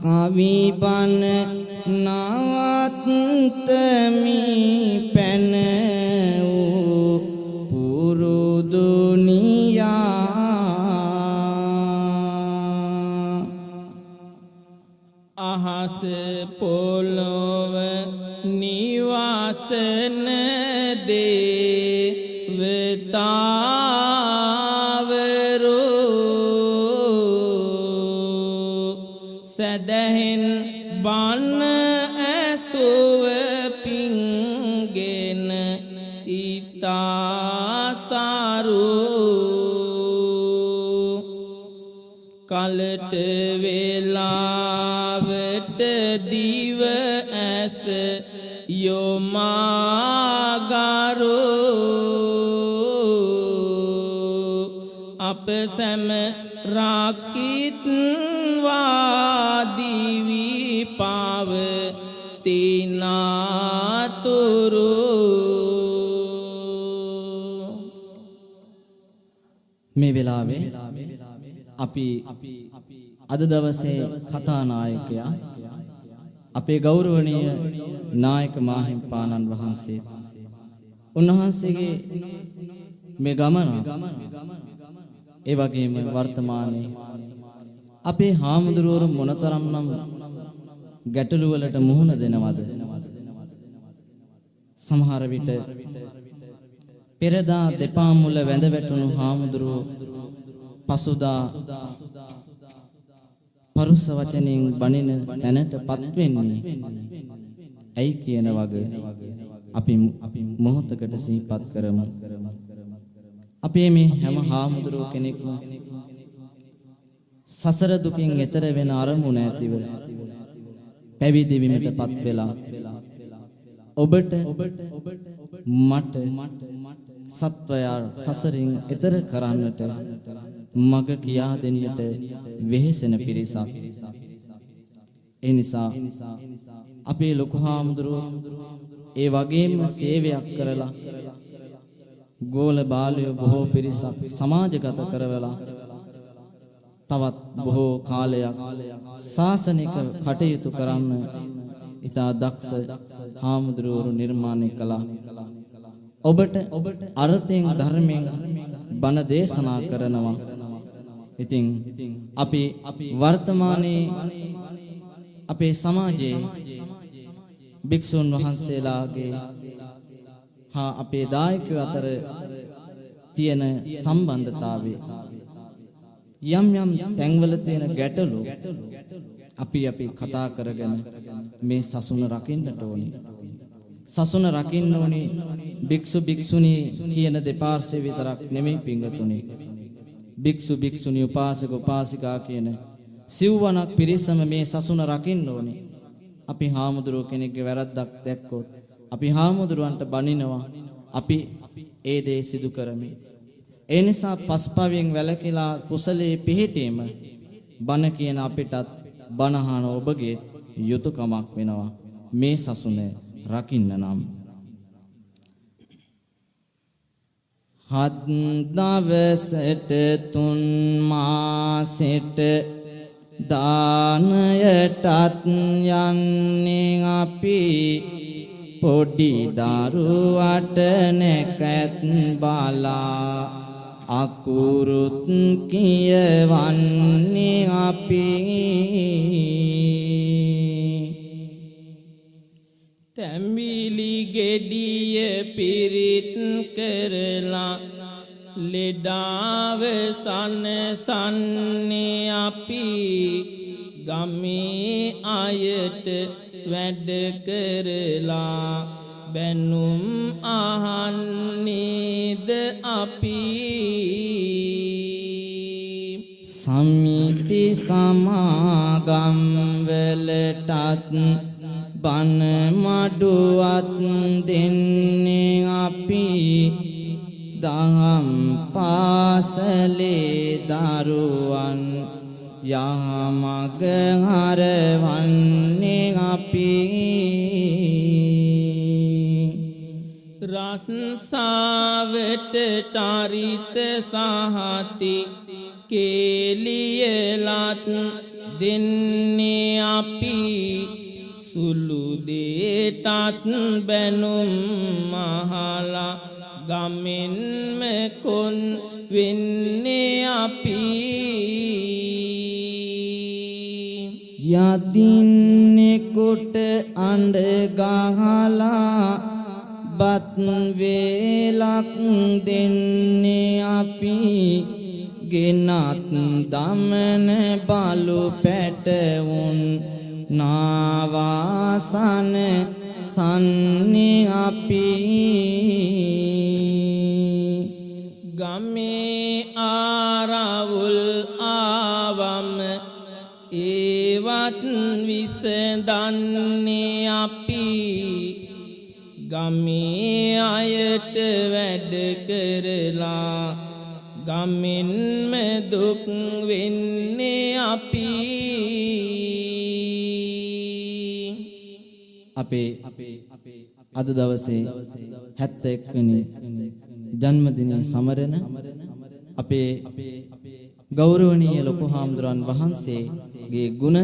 කවිබන නවත්තමි පැන වූ පුරුදුනියා අහස පොළොව නිවාසන දේවතාවරු සැදැහෙන් බණ කලට වේලාවට දිව ඇස යොමාගාරෝ අප සැම රාකිත්වා දිවි පාව තිනාතුරු මේ වෙලාවේ අපි අද දවසේ කතානායකයා අපේ ගෞරවනීය නායක මාහිම්පාණන් වහන්සේ උන්වහන්සේගේ මේ ගමන ඒ වගේම වර්තමානයේ අපේ හාමුදුරුවරු මොනතරම්නම් ගැටලු වලට මුහුණ දෙනවද සමහර විට පෙරදා දෙපා මුල වැඳ වැටුණු හාමුදුරුවෝ පසුදා පරුස වචනින් බණින තැනටපත් වෙන්නේ ඇයි කියන වගේ අපි මොහොතකට සිහිපත් කරමු. අපේ මේ හැම හාමුදුරුවෝ කෙනෙක්ම සසර දුකින් එතර වෙන අරමුණ ඇතිව පැවිදි වීමටපත් වෙලා ඔබට මට සත්වයා සසරින් එතර කරන්නට මග කියා දෙන්නට වෙහෙසෙන පිරිසක්. ඒ නිසා අපේ ලොකු හාමුදුරුවෝ ඒ වගේම සේවයක් කරලා ගෝල බාලයෝ බොහෝ පිරිසක් සමාජගත කරවලා තවත් බොහෝ කාලයක් ශාසනික කටයුතු කරන්න ඉතා දක්ෂ හාමුදුරුවෝ නිර්මාණය කළා. ඔබට අර්ථයෙන් ධර්මයෙන් බණ දේශනා කරනවා. ඉතින් අපි වර්තමානයේ අපේ සමාජයේ භික්ෂුන් වහන්සේලාගේ හා අපේ දායකයෝ අතර තියෙන සම්බන්ධතාවය යම් තැන්වල තියෙන ගැටලු අපි කතා කරගෙන මේ සසුන රකින්නට ඕනේ. සසුන රකින්න ඕනේ භික්ෂු භික්ෂුණී කියන දෙපාර්ශ්වය විතරක් නෙමෙයි පිංගතුනි. භික්ෂු භික්ෂුණී උපාසක උපාසිකා කියන සිව්වණක් පිරිසම මේ සසුන රකින්න ඕනේ. අපි හාමුදුරුවෝ කෙනෙක්ගේ වැරද්දක් දැක්කොත් අපි හාමුදුරුවන්ට බනිනවා. අපි ඒ දේ සිදු කරමි. ඒ නිසා පස්පවෙන් වැළකීලා කුසලයේ පිහිටීම බණ කියන අපිටත් බණහන ඔබගේ යුතුයකමක් වෙනවා. මේ සසුන රකින්න නම් හත් දවසට තුන් මාසෙට දානයටත් යන්නේ අපි පොඩි දරුවට නැකත් බලා අකුරුත් කියවන්නේ අපි තැඹිලි ගෙඩිය පිරිත් කරලා ලෙඩාව සනසන්නේ අපි ගමේ අයට වැඩ කරලා බැනුම් අහන්නේද අපි සමිති සමාගම් වලටත් බණ මඩුවත් දෙන්නේ අපි දහම් පාසලේ දරුවන් යහමග හරවන්නේ අපි රස්සාවට චරිත සහති කේලියලත් දෙන්නේ අපි සුළු දේටත් බැනුම් මහලා ගමෙන්ම කොන් වෙන්නේ අපි යදින්නෙකුට අඬ ගහලා බත් වේලක් දෙන්නේ අපි ගෙනත් දමන බලු පැටවුන් නාවාසන සන්නේ අපි ගමේ ආරවුල් ආවම දන්නේ අපි ගමේ අයට වැඩ කරලා ගමෙන්ම දුක් වෙන්නේ අපි අපේ අද දවසේ 71 වෙනි ජන්මදිනය සමරන අපේ ගෞරවනීය ලොකු හාමුදුරන් වහන්සේගේ ගුණ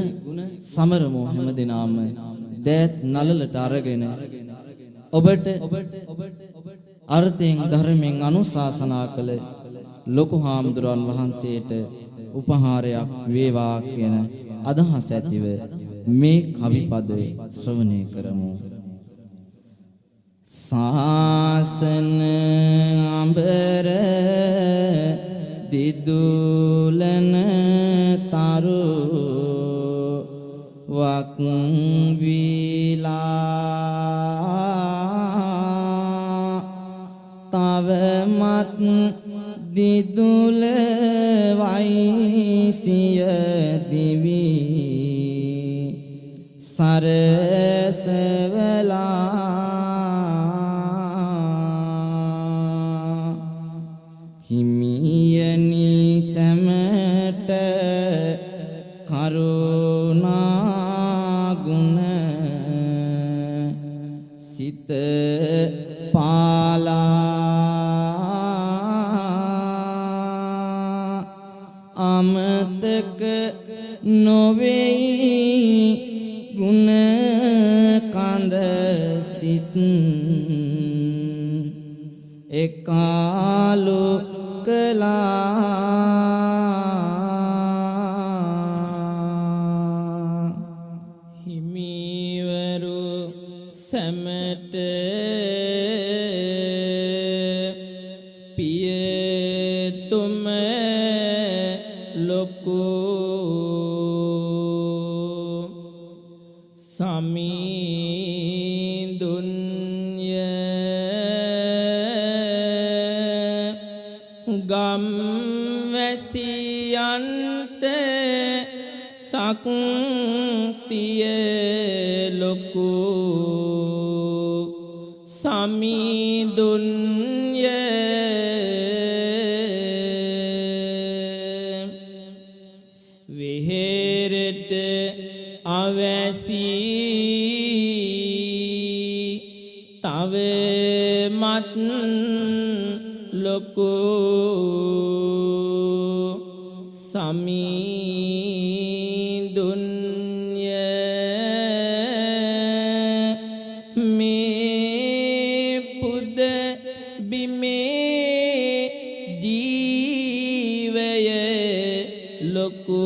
සමරමු හැමදෙනාම දෑත් නළලට අරගෙන ඔබට අර්ථයෙන් ධර්මයෙන් අනුශාසනා කළ ලොකු හාමුදුරන් වහන්සේට උපහාරයක් වේවා කියන අදහස ඇතිව මේ කවි පද ශ්‍රවණය කරමු. සාසන අඹර දිදුලන තරු වක් විලා තවමත් දිදුල වයිසිය දිවි සරසවලා හිමියනි සැමට කරුණා ගුණ සිත පාලා අමතක නොවේයි ගුණ කඳ සිත් එකාලු කලා හිමිවරු සැමට පියතුම ලොකු සමීදුන්ය ගම්වැසියන්ට සක්තිය ලොකු සමීදුන්ය වෙහෙරට අවැසි තවමත් ලොකු සමීදුන්ය මේ පුද බිමේ ජීවය ලොකු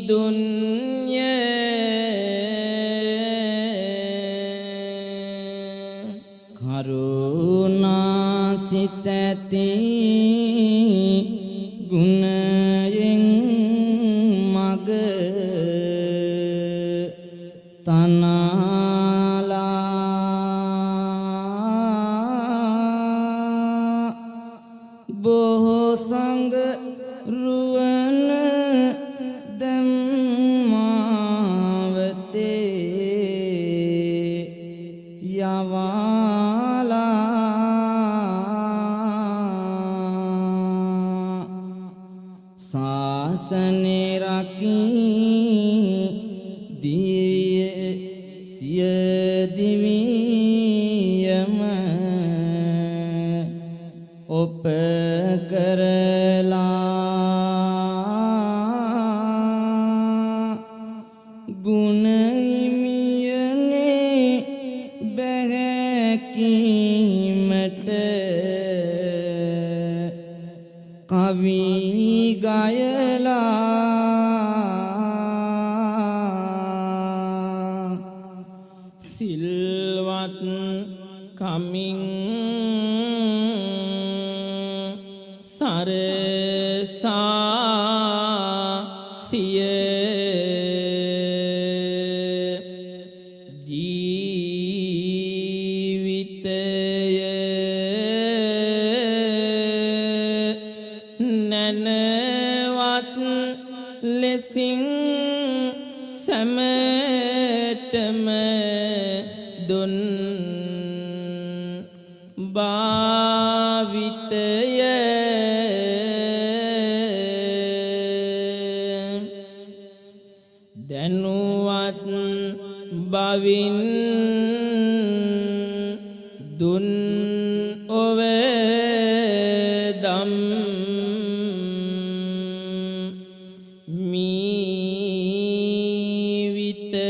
සමීදුන්ය කරුණා සිත ඇති ගුණයෙන් මග තනාලා බොහෝ සංග රුවන ධම්මාවතේ යවාලා සාසනේ රකී දිරිය සිය දිවියම ඔප කරලා ගුණ හිමියනේ බැහැකීමට කවි ගයලා සිල්වත් කමින් සරසා සිය ජීවිතය නැනවත් විතය දැනුවත් බවින් දුන් ඔවදම් මී විතය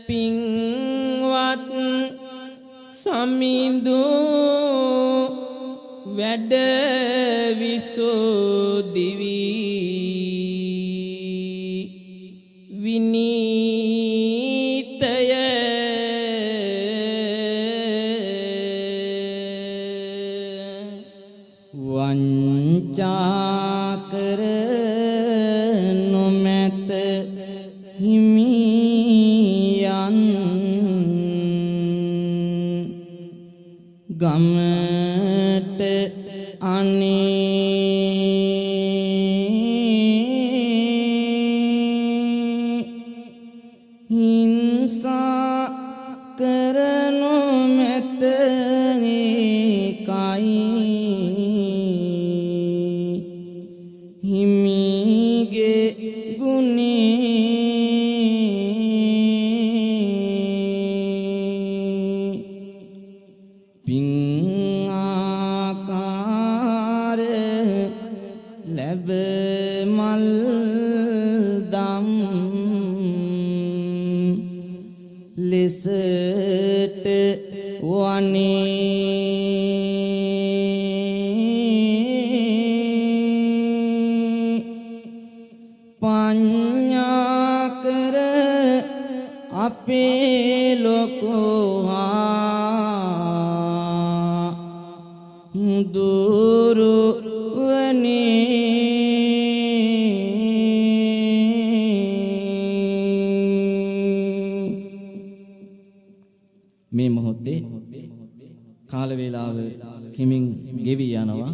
පින්වත් සමිඳු වැඩ විසුදිවි විනීතය වංචා කර නොමැත හිමියන් ගමට හිංසා කරනු මැත ඒකයි හිමිගේ ගුණේ පින් ආකාර ලැබ මල් දම් ලෙසට වනේ පඤ්ඤා කර අපේ ලොකුහා දුරු මේ මොහොතේ කාල වේලාව හිමින් ගෙවි යනවා.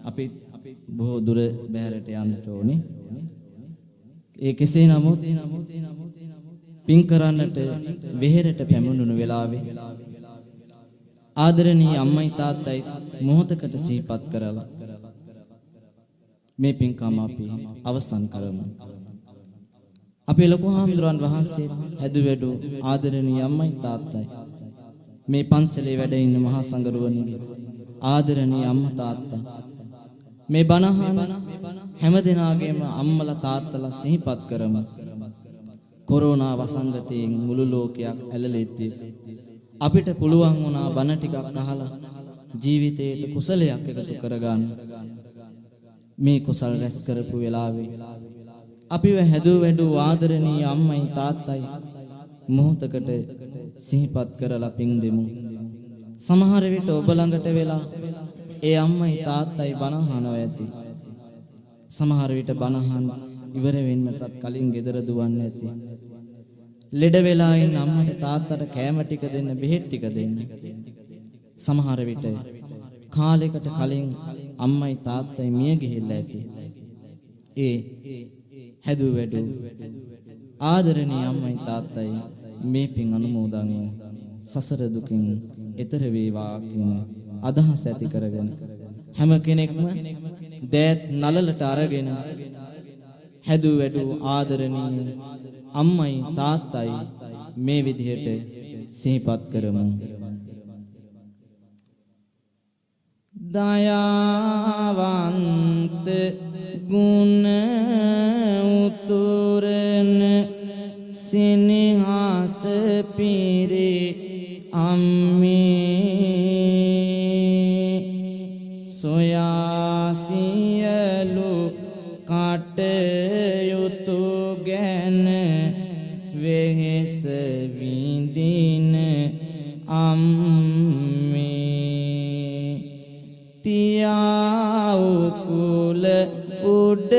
අපි බොහෝ දුර බැහැරට යන්න ඕනේ. ඒ කෙසේ නමුත් පින් කරන්නට වෙහෙරට පැමුණුණු වෙලාවේ ආදරණීය අම්මයි තාත්තයි මොහොතකට සිහිපත් කරලා මේ පින්කම අපි අවසන් කරමු. අපේ ලොකු හාමුදුරන් වහන්සේ හැදුවැඩු ආදරණීය අම්මයි තාත්තයි මේ පන්සලේ වැඩ ඉන්න මහා සංඝරුවනගේ ආදරණීය අම්මා තාත්තා මේ බණහන හැම දිනාගේම අම්මලා තාත්තලා සිහිපත් කරමු. කොරෝනා වසංගතයෙන් මුළු ලෝකයක් ඇලලෙද්දී අපිට පුළුවන් වුණා බණ ටිකක් අහලා ජීවිතේට කුසලයක් එකතු කරගන්න. මේ කුසල් රැස් කරපු වෙලාවේ අපිව හැදුව වැඩු ආදරණීය අම්මයි තාත්තයි මොහොතකට සිහිපත් කරලා පින් දෙමු. සමහර විට ඔබ ළඟට වෙලා ඒ අම්මයි තාත්තයි බණ අහනවා ඇති. සමහර විට බණ අහන් ඉවර වෙන්නටත් කලින් ගෙදර දුවන්න ඇති. ලෙඩ වෙලා ඉන්න අම්මට තාත්තට කෑම ටික දෙන්න, බෙහෙත් ටික දෙන්න. සමහර විට කාලයකට කලින් අම්මයි තාත්තයි මිය ගිහිල්ලා ඇති. ඒ හැදු වැඩු ආදරණීය අම්මයි තාත්තයි මේ පින් අනුමෝදන් වූ සසර දුකින් එතර වේවා කියන අදහස ඇති කරගෙන හැම කෙනෙක්ම දෑත් නලලට අරගෙන හැදු වැඩු ආදරණීය අම්මයි තාත්තයි මේ විදිහට සිහිපත් කරමු. දයාවන්ත ගුණ උතුරන සිනහස පිරි අම්මේ සොයා සියලු කටයුතු ගැන වෙහෙස විඳින අම්මේ තියා උකුල උඩ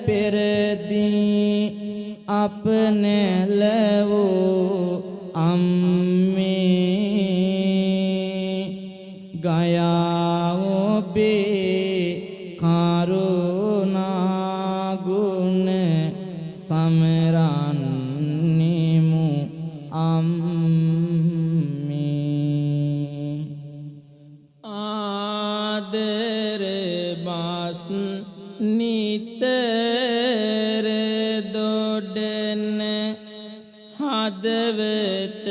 පෙරදී අප නැලවෝ අම්මේ ගයා ඔබේ කරුණා ගුණ සමරන්නෙමු අම්මේ නිතර දොඩන හදවත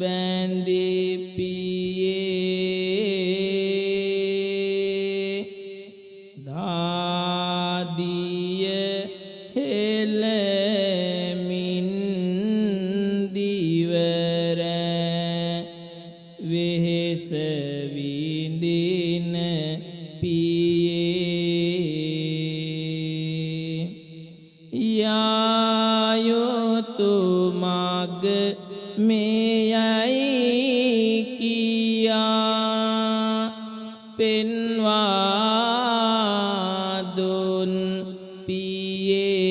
බැඳී පියේ දාදිය හෙළමින් දිවර වෙහෙස විඳින පියේ යායුතු මග මෙයයි කියා පෙන්වා දුන් පියේ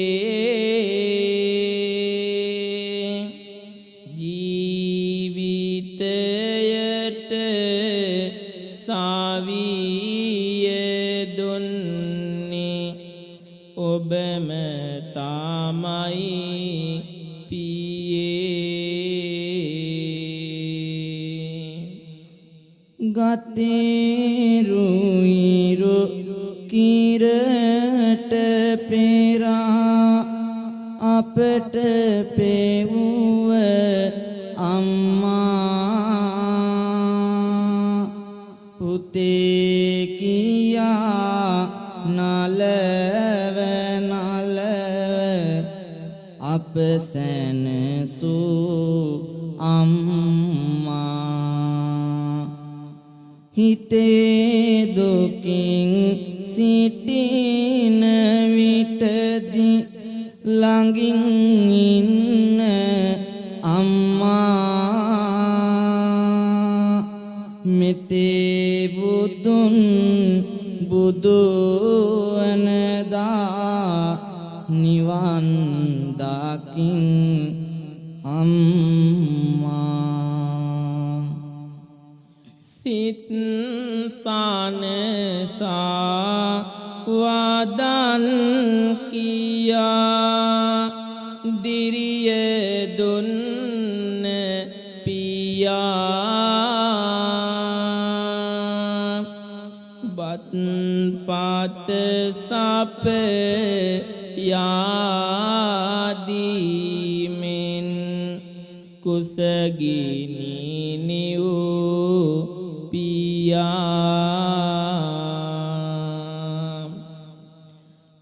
ජීවිතයට සාවිය දුන්නේ ඔබම තමයි ගතේ රුයිරු කිරට පෙරා අපට පෙවුව අම්මා පුතේ කියා නලව අප සැනසූ අම්මා හිතේ දුකින් සිටින විටදී ළඟින් ඉන්න අම්මා මෙතේ බුදුන් බුදු වනදා නිවන් දකින් අම්මා සිත් සානසා වදන් කියා දිරිය දුන්න පියා බත් පාත සප යාදීමෙන් කුසගිනි නිවූ පියා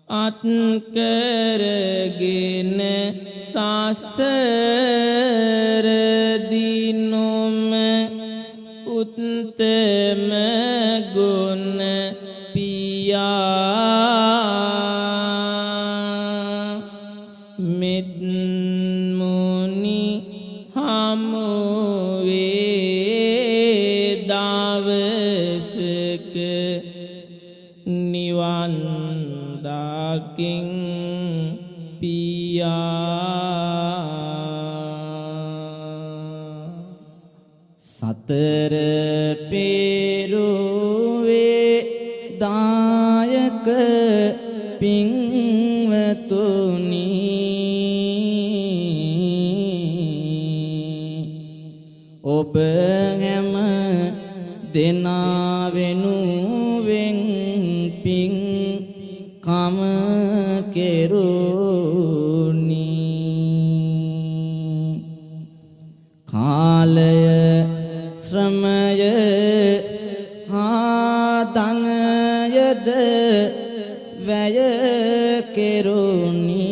අත් කරගෙන සසර දිනුම උත්තම ගුණ පියා මෙත් මුනි හමුවේ දවසක නිවන් දකින් පියා සතර පෙරුවේ දායක පින්වතුනි ඔබ හැම දෙනා වෙනුවෙන් පින් කම කෙරුණි කාලය ශ්‍රමය හා ධනයද වැය කෙරුණි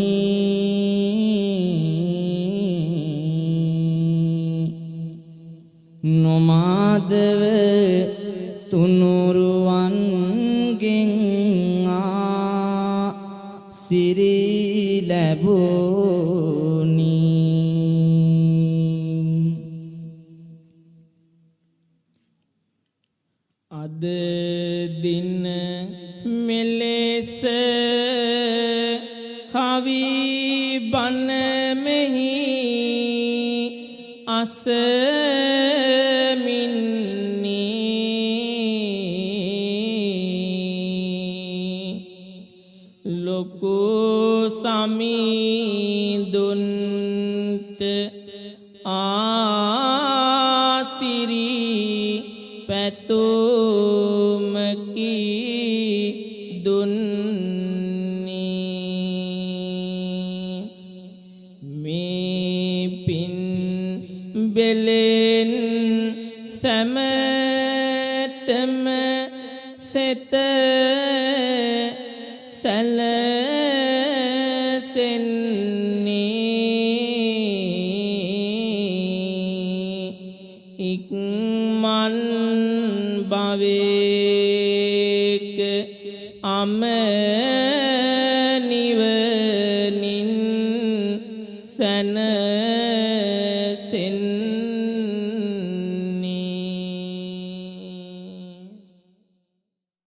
නොමාදව තුනුරුවන්ගෙන් සිරි ලැබුණි අද දින මෙලෙස කවි බණ මෙහි ලොකු සමිඳුන්ට ආසිරි පැතුමකි සුවයෙන් සැමටම සෙත සැලසෙන්නේ ඉක්මන් භවයක නිවනින් සැන